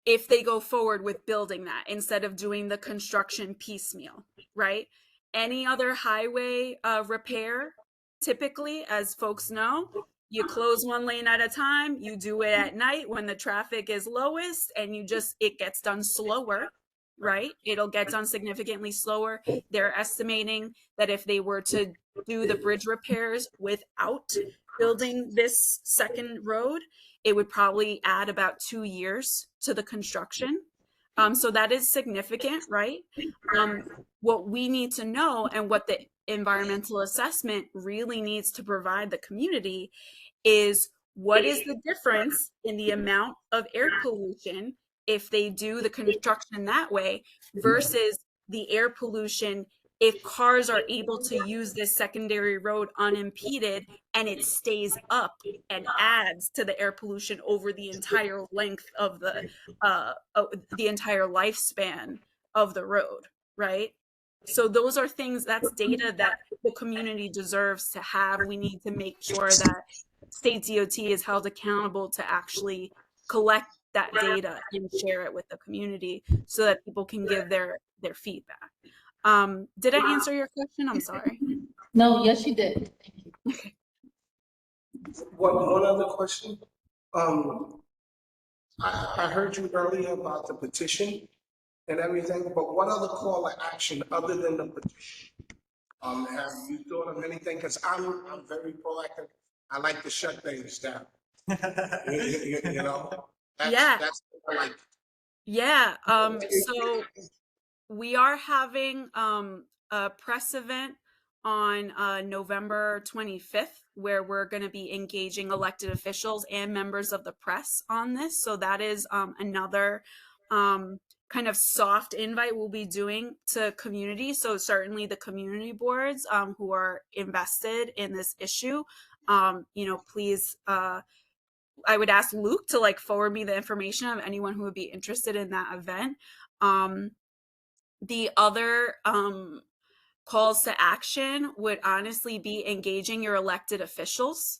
If they go forward with building that instead of doing the construction piecemeal, right? Any other highway repair, typically, as folks know, you close one lane at a time, you do it at night when the traffic is lowest, and it gets done slower, right? It'll get done significantly slower. They're estimating that if they were to do the bridge repairs without building this second road, it would probably add about 2 years to the construction. So that is significant, right? What we need to know, and what the environmental assessment really needs to provide the community, is what is the difference in the amount of air pollution if they do the construction that way versus the air pollution if cars are able to use this secondary road unimpeded, and it stays up and adds to the air pollution over the entire length of the entire lifespan of the road, right? So those are things, that's data that the community deserves to have. We need to make sure that state DOT is held accountable to actually collect that data and share it with the community so that people can give their feedback. Did I answer your question? I'm sorry. No, yes, you did. Thank you. Okay. One other question. I heard you earlier about the petition and everything, but what other call to action other than the petition? Have you thought of anything? Because I'm very proactive. I like to shut things down. You know? That's what I like. Yeah. So we are having a press event on November 25th, where we're going to be engaging elected officials and members of the press on this. So that is another kind of soft invite we'll be doing to community. So certainly the community boards who are invested in this issue, please, I would ask Luke to forward me the information of anyone who would be interested in that event. The other calls to action would honestly be engaging your elected officials,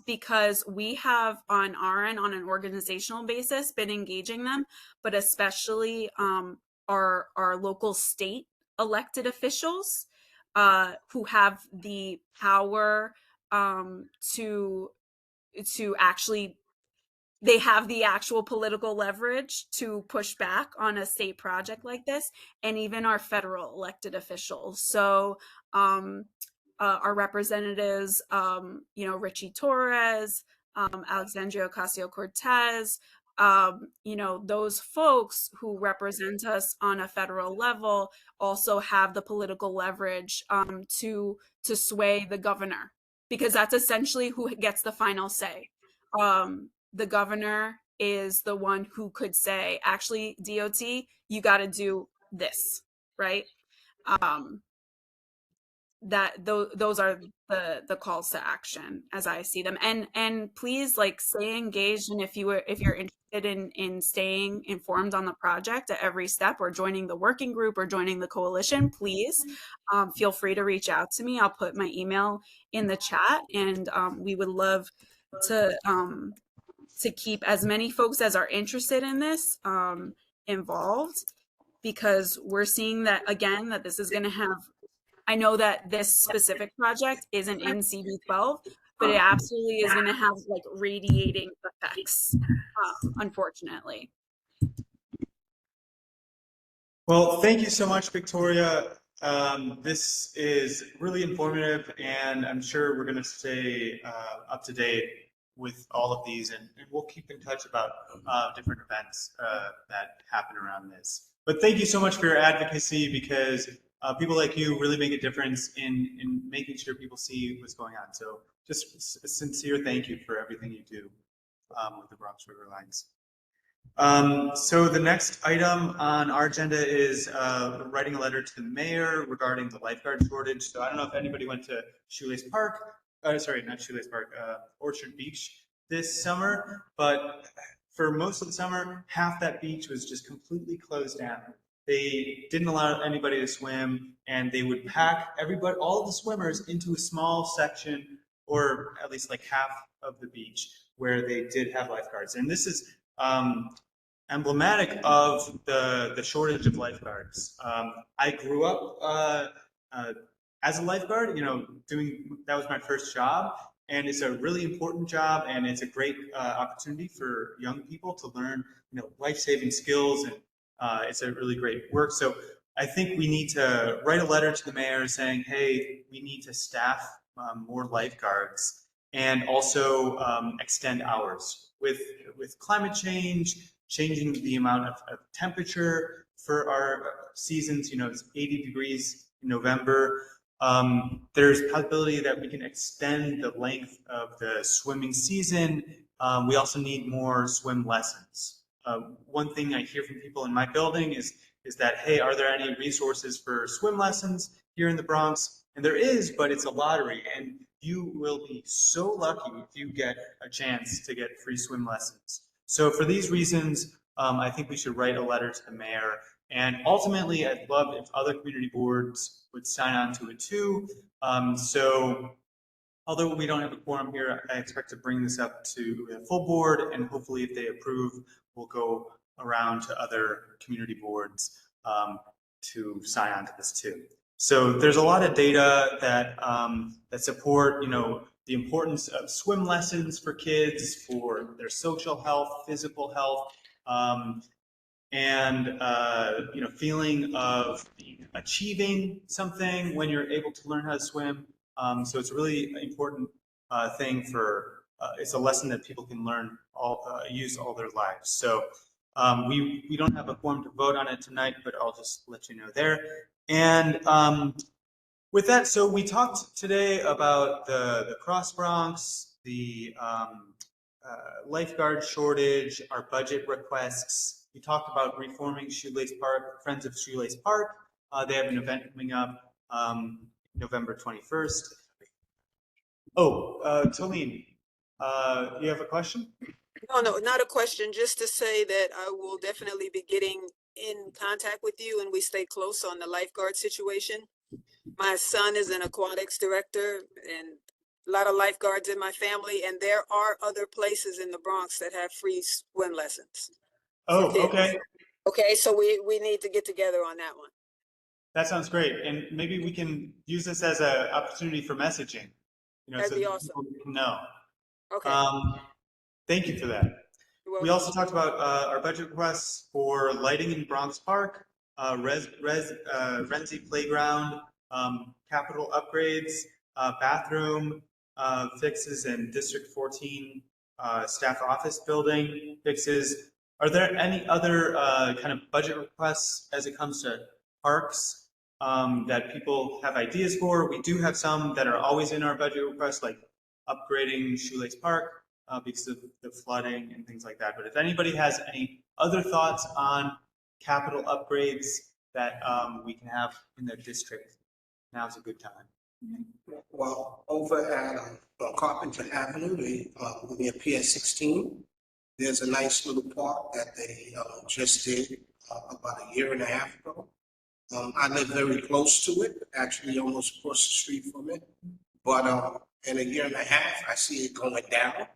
because we have on our end, on an organizational basis, been engaging them, but especially our local state elected officials who have the power to actually, they have the actual political leverage to push back on a state project like this, and even our federal elected officials. So our representatives, Richie Torres, Alexandria Ocasio-Cortez, those folks who represent us on a federal level also have the political leverage to sway the governor, because that's essentially who gets the final say. The governor is the one who could say, actually, DOT, you got to do this, right? Those are the calls to action as I see them. And please, like, stay engaged, and if you're interested in staying informed on the project at every step, or joining the working group, or joining the coalition, please feel free to reach out to me. I'll put my email in the chat, and we would love to keep as many folks as are interested in this involved, because we're seeing that, again, that this is going to have, I know that this specific project isn't in CB12, but it absolutely is going to have like radiating effects, unfortunately. Well, thank you so much, Victoria. This is really informative, and I'm sure we're going to stay up to date with all of these, and we'll keep in touch about different events that happen around this. But thank you so much for your advocacy, because people like you really make a difference in making sure people see what's going on. So just a sincere thank you for everything you do with the Bronx River Lines. So the next item on our agenda is writing a letter to the mayor regarding the lifeguard shortage. So I don't know if anybody went to Shoelace Park, sorry, not Shoelace Park, Orchard Beach this summer, but for most of the summer, half that beach was just completely closed down. They didn't allow anybody to swim, and they would pack everybody, all of the swimmers, into a small section, or at least like half of the beach, where they did have lifeguards. And this is emblematic of the shortage of lifeguards. I grew up as a lifeguard, that was my first job, and it's a really important job, and it's a great opportunity for young people to learn, life-saving skills, and it's a really great work. So I think we need to write a letter to the mayor saying, hey, we need to staff more lifeguards, and also extend hours. With climate change, changing the amount of temperature for our seasons, it's 80 degrees in November. There's a possibility that we can extend the length of the swimming season. We also need more swim lessons. One thing I hear from people in my building is that, hey, are there any resources for swim lessons here in the Bronx? And there is, but it's a lottery, and you will be so lucky if you get a chance to get free swim lessons. So for these reasons, I think we should write a letter to the mayor. And ultimately, I'd love if other community boards would sign on to it too. So although we don't have a quorum here, I expect to bring this up to the full board, and hopefully if they approve, we'll go around to other community boards to sign on to this too. So there's a lot of data that that support, the importance of swim lessons for kids, for their social health, physical health, and feeling of achieving something when you're able to learn how to swim. So it's a really important thing for. It's a lesson that people can learn use all their lives. So we don't have a quorum to vote on it tonight, but I'll just let you know there. And with that, so we talked today about the Cross Bronx, the lifeguard shortage, our budget requests. We talked about reforming Shoelace Park, Friends of Shoelace Park. They have an event coming up November 21st. Oh, Tolene, you have a question? No, not a question, just to say that I will definitely be getting in contact with you and we stay close on the lifeguard situation. My son is an aquatics director and a lot of lifeguards in my family, and there are other places in the Bronx that have free swim lessons. Oh, for kids. okay. Okay, so we need to get together on that one. That sounds great. And maybe we can use this as an opportunity for messaging, That'd so be that awesome. people can know. Okay. Thank you for that. You're We welcome. also talked about our budget requests for lighting in Bronx Park, Renzi Playground, capital upgrades, bathroom fixes in District 14 staff office building fixes. Are there any other kind of budget requests as it comes to parks that people have ideas for? We do have some that are always in our budget requests, like upgrading Shoelace Park because of the flooding and things like that. But if anybody has any other thoughts on capital upgrades that we can have in their district, now's a good time. Well, over at Carpenter Avenue, near PS 16, there's a nice little park that they just did about a year and a half ago. I live very close to it, actually almost across the street from it. But in a year and a half, I see it going down.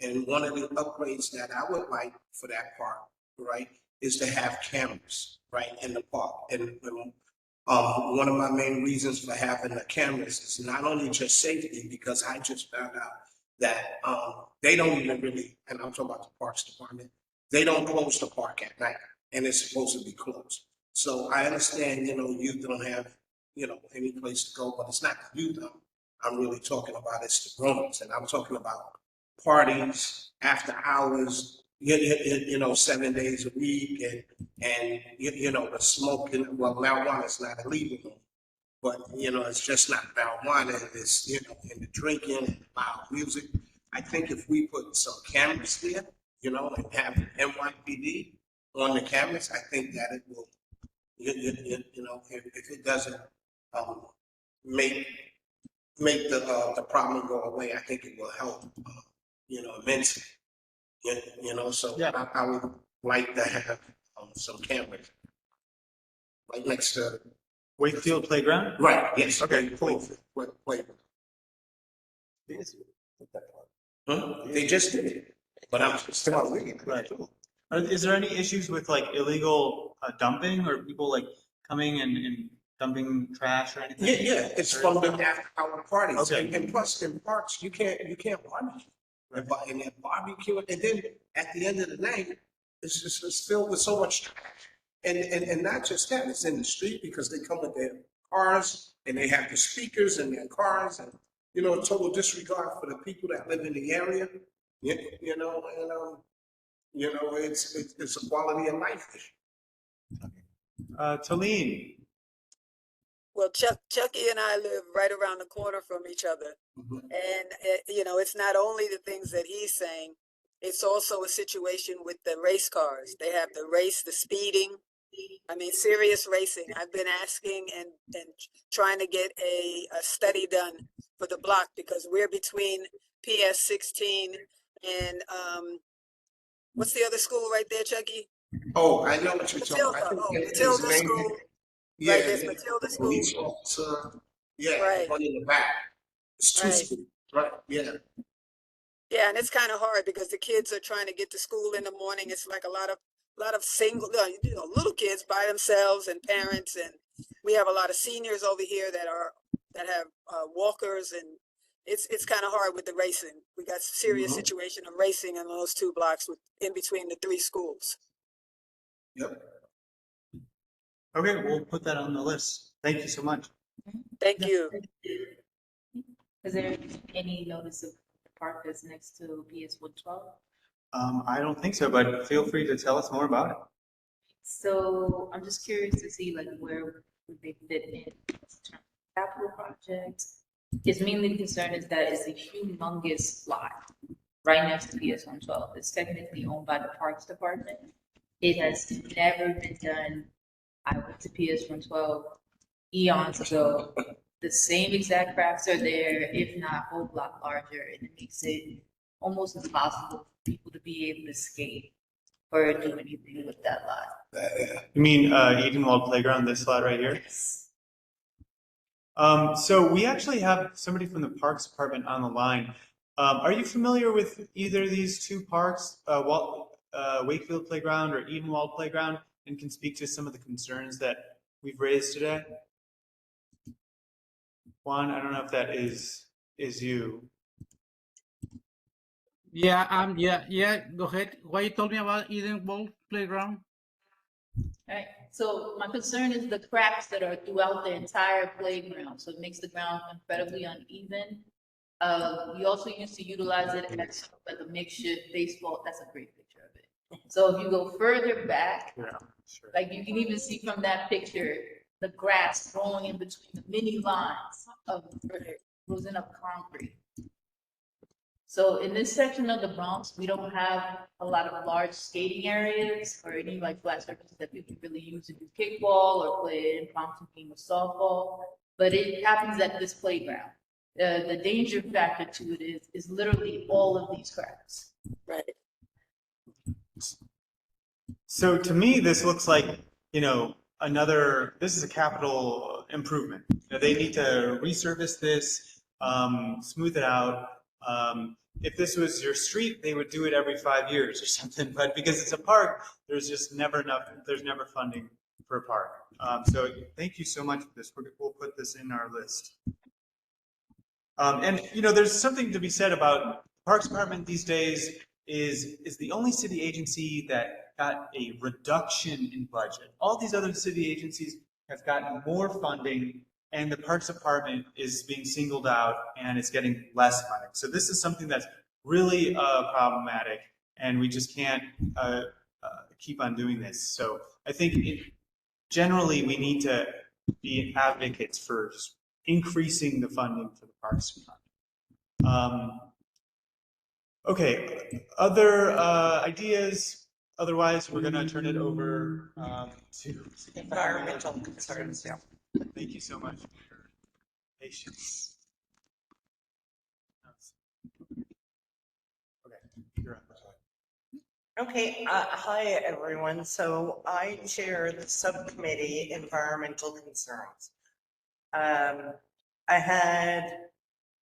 And one of the upgrades that I would like for that park, right, is to have cameras, right, in the park. And one of my main reasons for having the cameras is not only just safety, because I just found out that they don't even really, and I'm talking about the Parks Department, they don't close the park at night, and it's supposed to be closed. So I understand, youth don't have, any place to go, but it's not the youth I'm really talking about, it's the grown-ups, and I'm talking about parties, after hours, 7 days a week, and the smoking. Well, marijuana is not illegal, but it's just not marijuana. It's and the drinking and the loud music. I think if we put some cameras there, and have NYPD on the cameras, I think that it will, if it doesn't make the problem go away, I think it will help. Immensely. So Yeah. I would like to have some cameras right next to. Wakefield Playground? Right, yes. Okay, cool. Wait. They just did it, but I'm still waiting. Right. Is there any issues with like illegal dumping or people like coming and dumping trash or anything? Yeah, it's from the after hour parties. Okay. And plus in parks, you can't barbecue. And that barbecue, and then at the end of the night, it's filled with so much trash. And not just that, it's in the street because they come with their cars and they have the speakers in their cars and, total disregard for the people that live in the area, it's a quality of life issue. Talene. Well, Chucky and I live right around the corner from each other. Mhm. And, it's not only the things that he's saying, it's also a situation with the race cars. They have the race, the speeding. I mean, serious racing. I've been asking and trying to get a study done for the block because we're between PS 16 and what's the other school right there, Chucky? Oh, I know what you're talking about. Matilda. I think Matilda his School. name- Yeah, Right, there's yeah. Matilda School. Police officer, yeah, Right. one in the back. It's two Right. schools, right, yeah. Yeah, and it's kind of hard because the kids are trying to get to school in the morning. It's like a lot of single, little kids by themselves and parents, and we have a lot of seniors over here that have walkers, and it's kind of hard with the racing. We got serious Mhm. situation of racing in those 2 blocks in between the 3 schools. Yep. Okay, we'll put that on the list. Thank you so much. Thank you. Is there any notice of the park that's next to PS 112? I don't think so, but feel free to tell us more about it. So I'm just curious to see like where would they fit in terms of capital projects. His mainly concern is that it's a humongous lot right next to PS 112. It's technically owned by the Parks Department. It has never been done. I went to PS 112 eons ago. The same exact crafts are there, if not a whole block larger, and it makes it almost impossible for people to be able to skate. or do anything with that lot. You mean Edenwald Playground, this lot right here? So we actually have somebody from the Parks Department on the line. Are you familiar with either of these two parks, Wakefield Playground or Edenwald Playground, and can speak to some of the concerns that we've raised today? Juan, I don't know if that is you. Yeah, yeah. Go ahead. What you told me about Eden Ball Playground? Right, so my concern is the cracks that are throughout the entire playground, so it makes the ground incredibly uneven. We also used to utilize it as sort of like a makeshift baseball, that's a great picture of it. So if you go further back, Yeah, sure. like you can even see from that picture, the grass growing in between the many lines of frozen up concrete. So in this section of the Bronx, we don't have a lot of large skating areas or any like flat surfaces that people really use to do kickball or play an impromptu game of softball. But it happens at this playground. The danger factor to it is literally all of these cracks. Right. So to me, this looks like, this is a capital improvement. They need to resurface this, smooth it out. If this was your street, they would do it every 5 years or something, but because it's a park, there's just never enough, there's never funding for a park. So thank you so much for this. We'll put this in our list. And there's something to be said about Parks Department these days is the only city agency that got a reduction in budget. All these other city agencies have gotten more funding, and the Parks Department is being singled out and it's getting less funding. So this is something that's really problematic, and we just can't keep on doing this. So I think generally we need to be advocates for just increasing the funding for the Parks Department. Okay, other ideas? Otherwise, we're going to turn it over to Environmental concerns, yeah. Thank you so much for your patience. Okay, you're up. Okay, hi everyone. So I chair the subcommittee environmental concerns. I had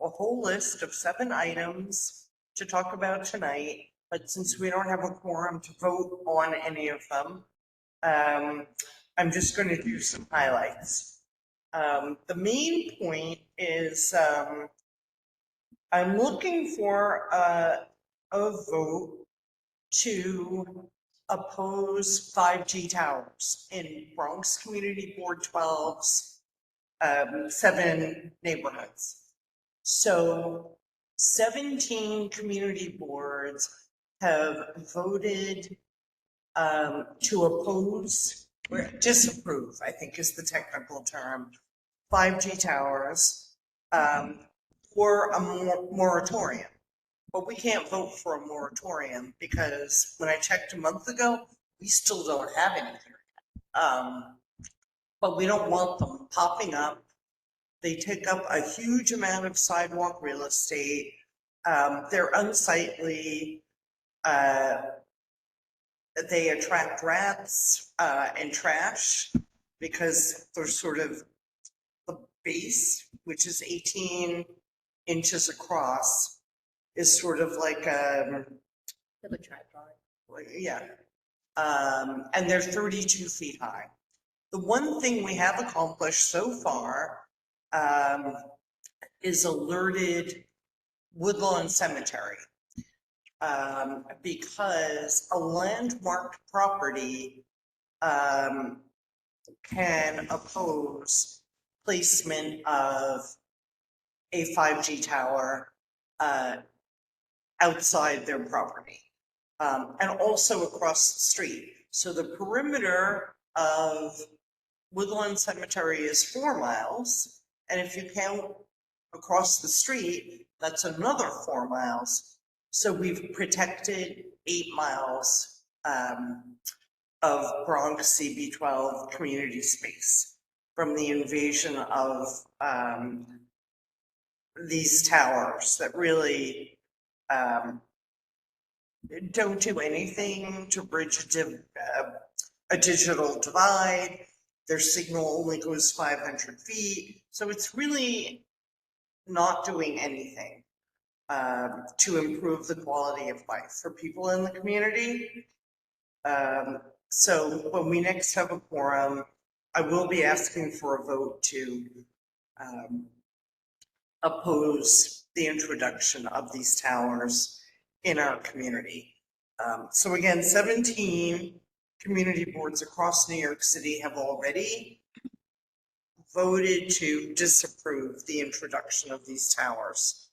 a whole list of 7 items to talk about tonight, but since we don't have a quorum to vote on any of them, I'm just going to do some highlights. The main point is I'm looking for a vote to oppose 5G towers in Bronx Community Board 12's 7 neighborhoods. So 17 community boards have voted to oppose or disapprove, I think is the technical term, 5G towers for a moratorium. But we can't vote for a moratorium because when I checked a month ago, we still don't have any here. But we don't want them popping up. They take up a huge amount of sidewalk real estate. They're unsightly. They attract rats and trash because they're sort of the base, which is 18 inches across, is sort of like a tripod. Yeah. And they're 32 feet high. The one thing we have accomplished so far is alerted Woodlawn Cemetery because a landmarked property can oppose placement of a 5G tower outside their property and also across the street. So the perimeter of Woodlawn Cemetery is 4 miles, and if you count across the street, that's another 4 miles. So we've protected 8 miles of Bronx CB12 community space from the invasion of these towers that really don't do anything to bridge a digital divide. Their signal only goes 500 feet. So it's really not doing anything to improve the quality of life for people in the community. So when we next have a quorum, I will be asking for a vote to oppose the introduction of these towers in our community. So again, 17 community boards across New York City have already voted to disapprove the introduction of these towers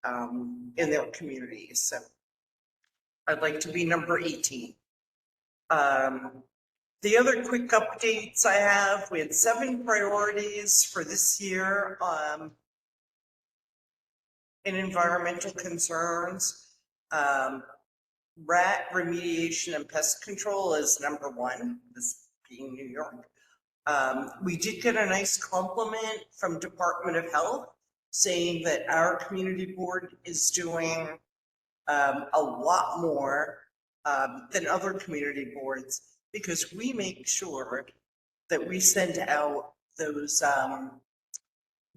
in their communities. So I'd like to be number 18. The other quick updates I have, we had 7 priorities for this year in environmental concerns. Rat remediation and pest control is number 1, this being New York. We did get a nice compliment from Department of Health saying that our community board is doing a lot more than other community boards, because we make sure that we send out those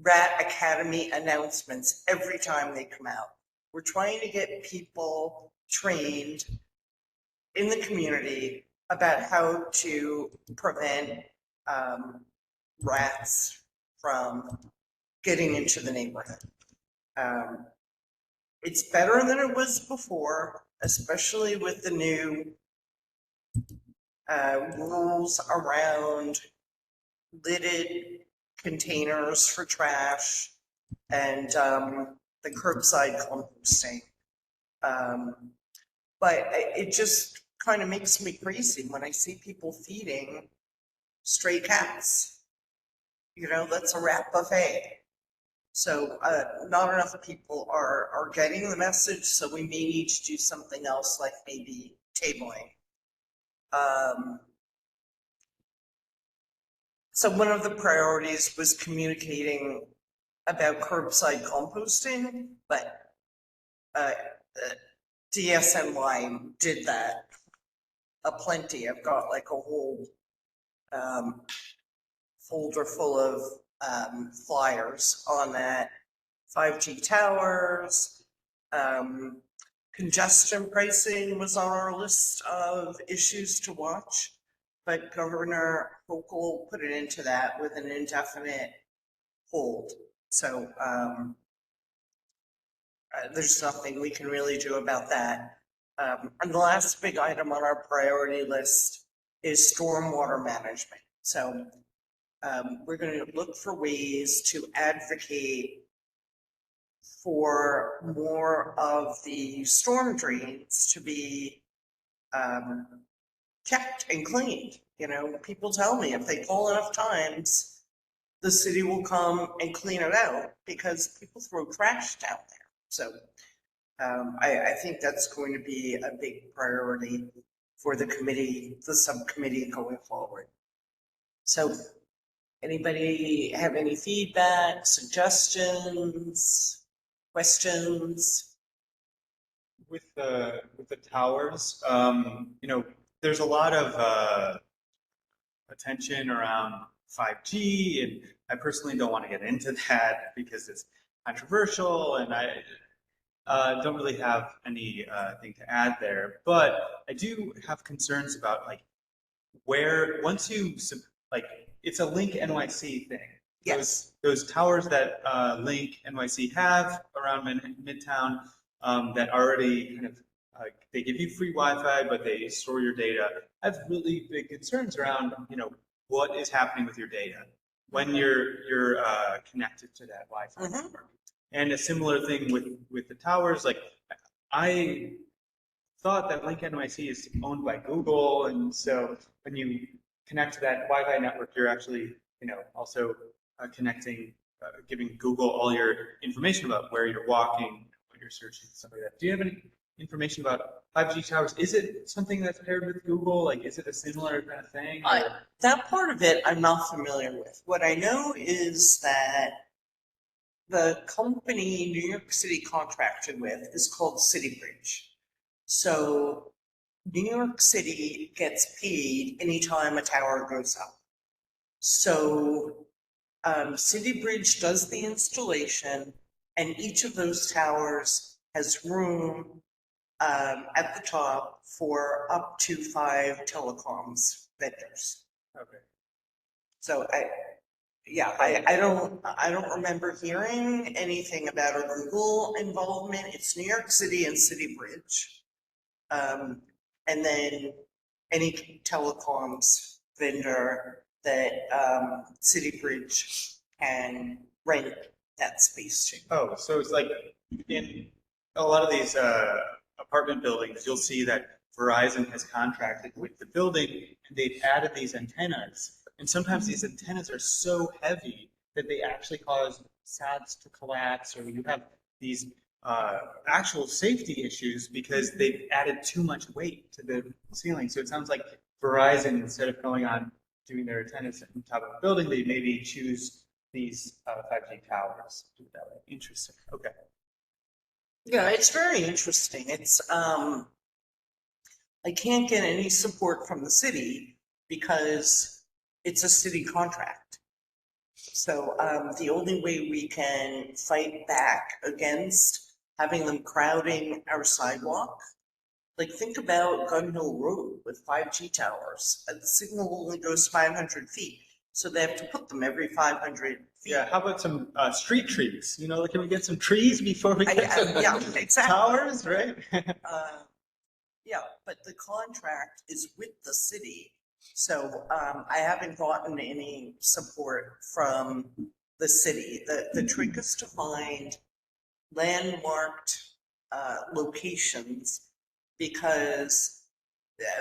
Rat Academy announcements every time they come out. We're trying to get people trained in the community about how to prevent rats from getting into the neighborhood. It's better than it was before, especially with the new rules around lidded containers for trash and the curbside composting. But it just kind of makes me crazy when I see people feeding stray cats. You know, that's a rat buffet. So not enough people are getting the message, so we may need to do something else, like maybe tabling. So one of the priorities was communicating about curbside composting, but DSNY did that aplenty. I've got like a whole folder full of flyers on that. 5G towers, congestion pricing was on our list of issues to watch, but Governor Hochul put it into that with an indefinite hold. So there's nothing we can really do about that. And the last big item on our priority list is stormwater management. So we're going to look for ways to advocate for more of the storm drains to be checked and cleaned. You know, people tell me if they call enough times, the city will come and clean it out because people throw trash down there. So I think that's going to be a big priority for the committee, the subcommittee going forward. So anybody have any feedback, suggestions, questions? With the towers, you know, there's a lot of attention around 5G, and I personally don't want to get into that because it's controversial, and I don't really have any thing to add there. But I do have concerns about like where once you like it's a Link NYC thing. Yes. Those towers that Link NYC have around Midtown that already kind of they give you free Wi-Fi, but they store your data. I have really big concerns around, you know, what is happening with your data when you're connected to that Wi-Fi network. And a similar thing with the towers. Like I thought that Link NYC is owned by Google, and so when you connect to that Wi-Fi network, you're actually, you know, also connecting, giving Google all your information about where you're walking, what you're searching, stuff like that. Do you have any information about 5G towers? Is it something that's paired with Google? Like, is it a similar kind of thing? That part of it I'm not familiar with. What I know is that the company New York City contracted with is called City Bridge. So New York City gets paid anytime a tower goes up. So City Bridge does the installation, and each of those towers has room at the top for up to 5 telecoms vendors. Okay. So I don't remember hearing anything about a Google involvement. It's New York City and City Bridge. And then any telecoms vendor that City Bridge can rent that space to. Oh, so it's like in a lot of these apartment buildings, you'll see that Verizon has contracted with the building and they've added these antennas. And sometimes these antennas are so heavy that they actually cause SADs to collapse, or you have these actual safety issues because they've added too much weight to the ceiling. So it sounds like Verizon, instead of going on doing their antennas on top of the building, they maybe choose these 5G towers to do it that way. Interesting. Okay. Yeah, it's very interesting. It's I can't get any support from the city because it's a city contract. So the only way we can fight back against having them crowding our sidewalk, like think about Gun Hill Road with 5G towers. The signal only goes 500 feet. So they have to put them every 500 feet. Yeah, how about some street trees? You know, can we get some trees before we get some Yeah, exactly. towers, right? Yeah, but the contract is with the city. So I haven't gotten any support from the city. The trick is to find landmarked locations, because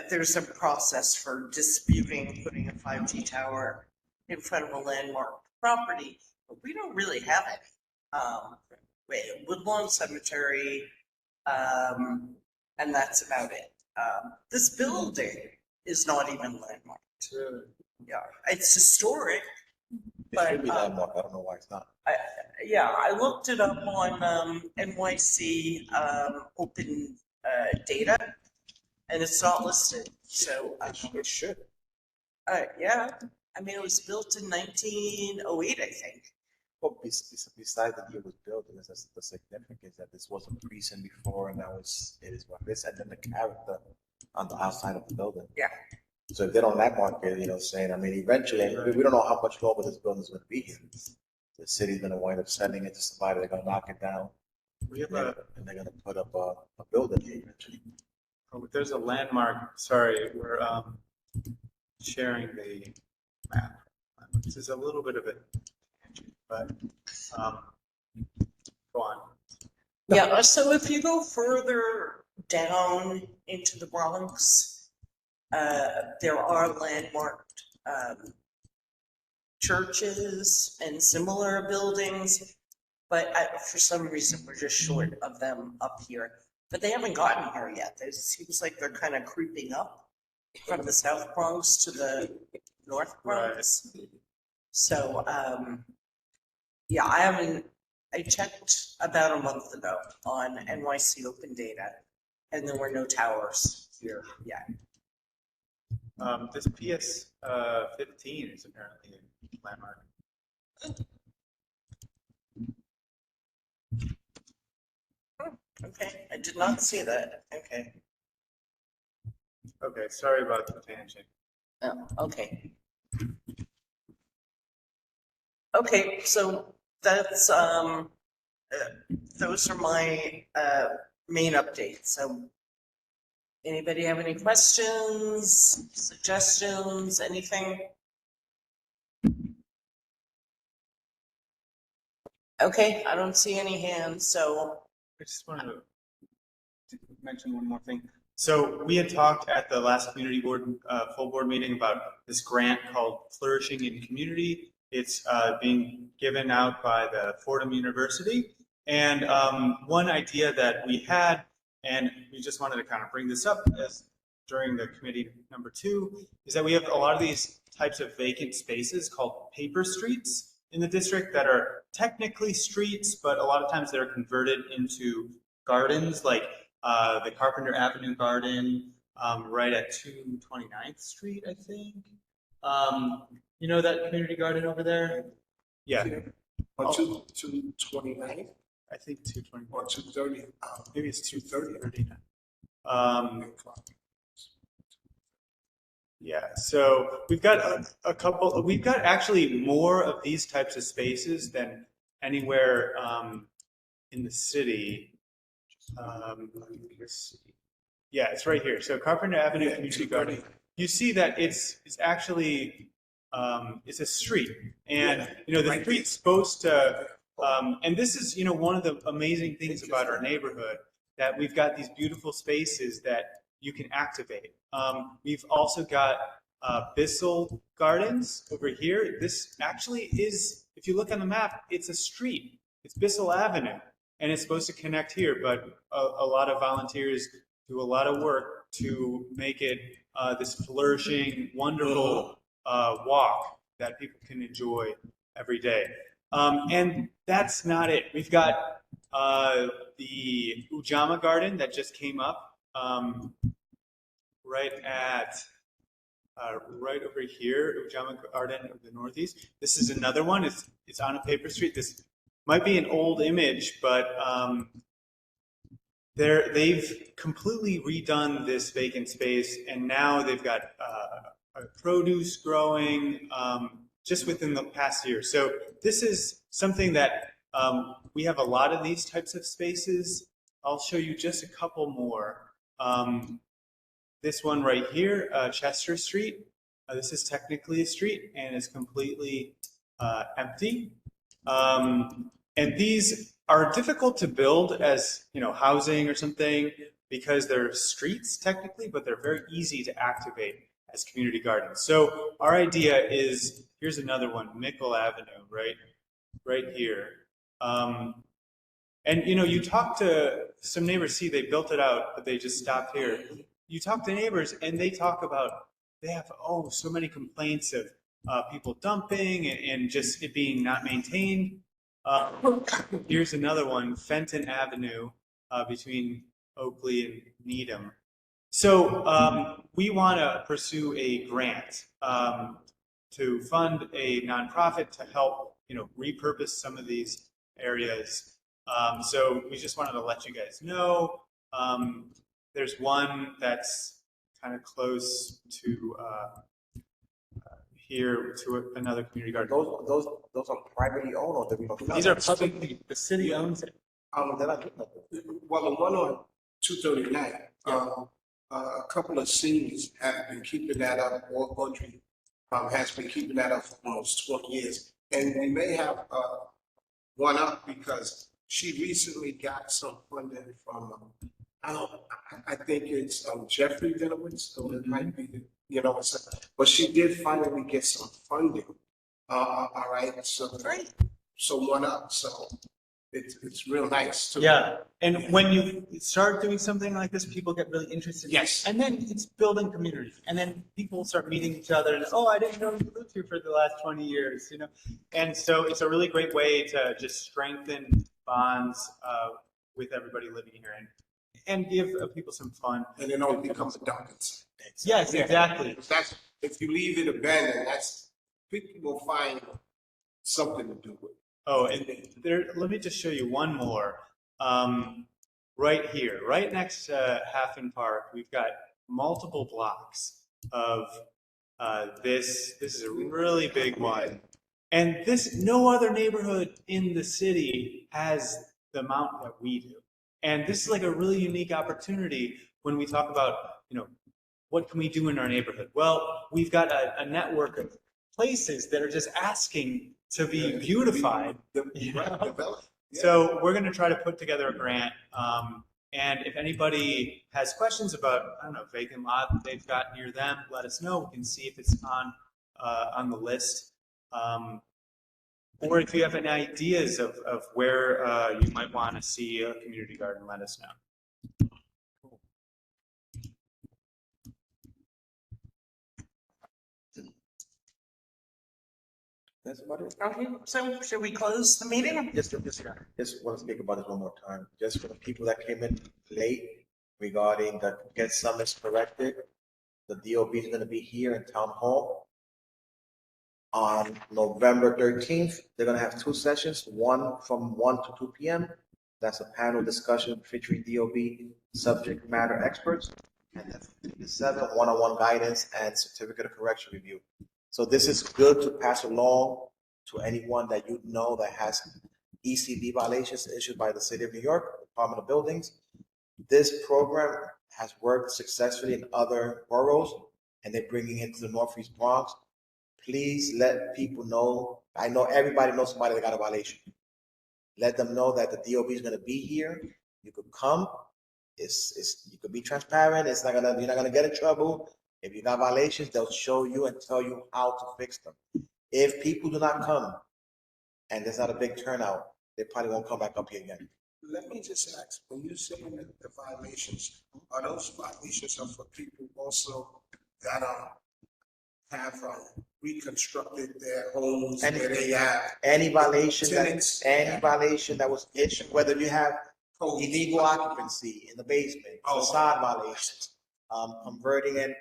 there's a process for disputing putting a 5G tower in front of a landmarked property, but we don't really have it. Woodlawn Cemetery, and that's about it. This building is not even landmarked. Yeah, it's historic, It but should be landmark. I don't know why it's not. I looked it up on NYC open data, and it's not listed. So It should. yeah, I mean, it was built in 1908, I think. Well, besides that it was built, and the significance that this wasn't a precinct before, and now it is what it is, and then the character on the outside of the building. Yeah. So if they don't landmark it, you know, saying, I mean, eventually, we don't know how much longer this building's going to be here. The city's going to wind up sending it to somebody. They're going to knock it down, We have and they're going to put up a building here eventually. there's a landmark. Sorry, we're sharing the map. This is a little bit of a tangent, but go on. Yeah, so if you go further down into the Bronx, there are landmarked churches and similar buildings, but for some reason we're just short of them up here. But they haven't gotten here yet. It seems like they're kind of creeping up from the South Bronx to the North Bronx. Right. So, yeah, I checked about a month ago on NYC Open Data, and there were no towers here yet. This PS 15 is apparently a landmark. Okay, I did not see that. Okay. Okay, sorry about the tangent. Oh, okay. Okay, so that's those are my main updates. So anybody have any questions, suggestions, anything? Okay, I don't see any hands, so I just wanted to mention one more thing. So we had talked at the last community board, full board meeting about this grant called Flourishing in Community. It's being given out by the Fordham University. And one idea that we had, and we just wanted to kind of bring this up as during the committee number 2, is that we have a lot of these types of vacant spaces called paper streets in the district that are technically streets, but a lot of times they're converted into gardens. Like the Carpenter Avenue Garden, right at 229th Street, I think. You know that community garden over there? Yeah. On 229 I think 220 or 230. Maybe it's 230. 230. Yeah, so we've got a couple, we've got actually more of these types of spaces than anywhere in the city. Let's see. Yeah, it's right here. So Carpenter Avenue Community Garden. You see that it's actually it's a street, and you know the street's supposed to. And this is one of the amazing things about our neighborhood, that we've got these beautiful spaces that you can activate. We've also got Bissell Gardens over here. This actually is, if you look on the map, it's a street. It's Bissell Avenue, and it's supposed to connect here, but a lot of volunteers do a lot of work to make it this flourishing, wonderful walk that people can enjoy every day. And that's not it. We've got the Ujamaa Garden that just came up right over here, Ujamaa Garden of the Northeast. This is another one. It's on a paper street. This might be an old image, but they've completely redone this vacant space, and now they've got produce growing just within the past year. So this is something that we have a lot of these types of spaces. I'll show you just a couple more. This one right here, Chester Street. This is technically a street and is completely empty. And these are difficult to build as housing or something, because they're streets technically, but they're very easy to activate as community gardens. So our idea is, here's another one, Mickle Avenue, right here. And you talk to some neighbors, see they built it out, but they just stopped here. You talk to neighbors and they talk about, they have so many complaints of people dumping and just it being not maintained. Here's another one, Fenton Avenue, between Oakley and Needham. So we want to pursue a grant to fund a nonprofit to help repurpose some of these areas. So we just wanted to let you guys know. There's one that's kind of close to here to another community garden. Those are privately owned, or These are publicly, the city owns it. Well, the one on 239, a couple of seniors have been keeping that up, or Audrey has been keeping that up for almost 20 years. And we may have one up because she recently got some funding from, I think it's Jeffrey Dinowitz, so it might be, but she did finally get some funding. All right, so Great. So one up, so it's real nice too. Yeah, and when you start doing something like this, people get really interested. Yes. And then it's building community, and then people start meeting each other, and I didn't know you lived here for the last 20 years, And so it's a really great way to just strengthen bonds with everybody living here and give people some fun. And then it becomes a Dunkin' site. Yes, exactly. That's, if you leave it abandoned, people will find something to do with it. Oh, and let me just show you one more. Right here, right next to Hafen Park, we've got multiple blocks of this. This is a really big one. And no other neighborhood in the city has the amount that we do. And this is like a really unique opportunity when we talk about, what can we do in our neighborhood? Well, we've got a network of places that are just asking to be beautified. So we're going to try to put together a grant. And if anybody has questions about, vacant lot that they've got near them, let us know. We can see if it's on the list. Or if you have any ideas of where you might want to see a community garden, let us know. That's about it. Okay, so should we close the meeting? Just want to speak about this one more time. Just for the people that came in late, regarding the get summits corrected. The DOB is gonna be here in Town Hall on November 13th. They're gonna have two sessions, one from 1 to 2 p.m. That's a panel discussion featuring DOB subject matter experts. And then from 2 to 7, one-on-one guidance and certificate of correction review. So this is good to pass along to anyone that you know that has ECB violations issued by the City of New York, Department of Buildings. This program has worked successfully in other boroughs, and they're bringing it to the Northeast Bronx. Please let people know. I know everybody knows somebody that got a violation. Let them know that the DOB is going to be here. You could come. You could be transparent. You're not gonna get in trouble. If you got violations, they'll show you and tell you how to fix them. If people do not come and there's not a big turnout, they probably won't come back up here again. Let me just ask, when you're saying that the violations, are those violations are for people also that have reconstructed their homes where they have any violation tenants? violation that was issued, whether you have illegal occupancy in the basement, facade violations, converting a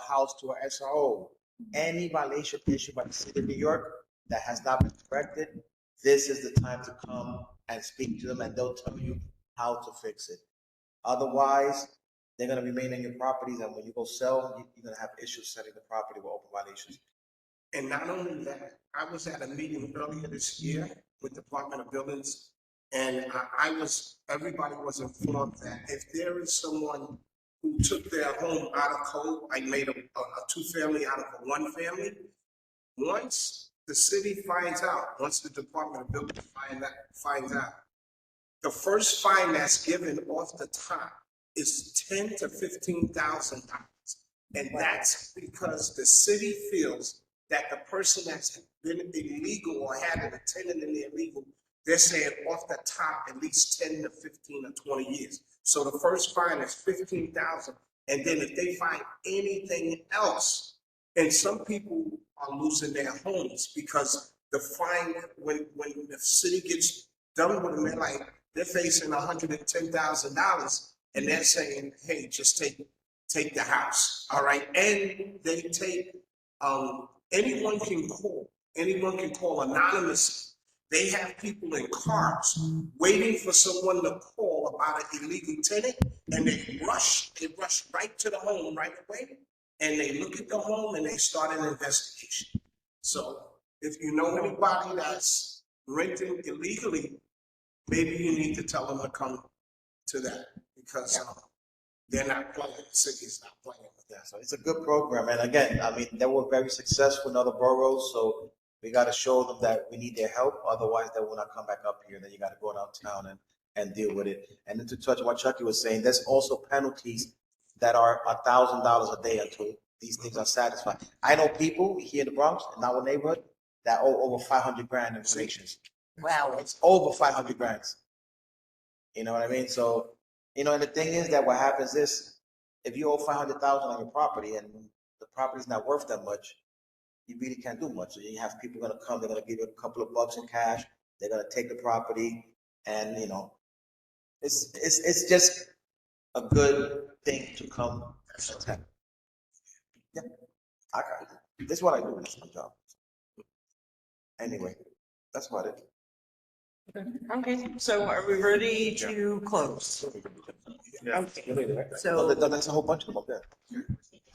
house to an SRO, any violation issued by the City of New York that has not been corrected, this is the time to come and speak to them, and they'll tell you how to fix it. Otherwise, they're going to remain in your properties, and when you go sell, you're going to have issues selling the property with open violations. And not only that, I was at a meeting earlier this year with Department of Buildings, and everybody was informed that if there is someone who took their home out of code, like made a two-family out of a one-family, once the city finds out, once the Department of Buildings finds out, the first fine that's given off the top is $10,000 to $15,000. And that's because the city feels that the person that's been illegal or had a tenant in there illegal, they're saying off the top at least 10 to 15 or 20 years. So the first fine is $15,000, and then if they find anything else, and some people are losing their homes because the fine, when the city gets done with them, they're facing $110,000, and they're saying, hey, just take the house, all right? And they take, anyone can call anonymously. They have people in cars waiting for someone to call about an illegal tenant, and they rush right to the home right away, and they look at the home and they start an investigation. So if you know anybody that's renting illegally, maybe you need to tell them to come to that, because they're not playing, the city's not playing with that. So it's a good program. And again, I mean, they were very successful in other boroughs, so we got to show them that we need their help. Otherwise, they will not come back up here. And then you got to go downtown and deal with it. And then to touch on what Chucky was saying, there's also penalties that are $1,000 a day until these things are satisfied. I know people here in the Bronx, in our neighborhood, that owe over 500 grand in violations. Wow. It's over 500 grand. You know what I mean? So, and the thing is that what happens is, if you owe 500,000 on your property and the property's not worth that much, you really can't do much. So you have people gonna come, they're gonna give you a couple of bucks in cash, they're gonna take the property, and it's just a good thing to come attend. Yeah, I got it. This is what I do. That's my job. Anyway, that's about it. Okay, so are we ready to close? Yeah. Okay. So So, that's a whole bunch of them up there. Do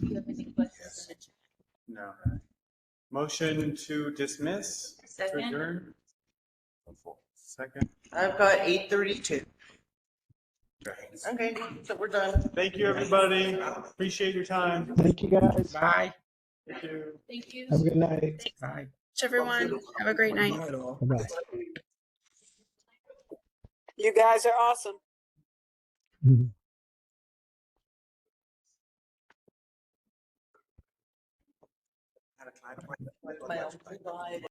you have any questions? No. Motion to dismiss? To Second. adjourn? Second. I've got 8:32. Okay, so we're done. Thank you, everybody. Appreciate your time. Thank you, guys. Bye. Thank you. Thank you. Have a good night. Bye. Everyone, have a great night. Bye-bye. You guys are awesome. Mhm. My uncle died.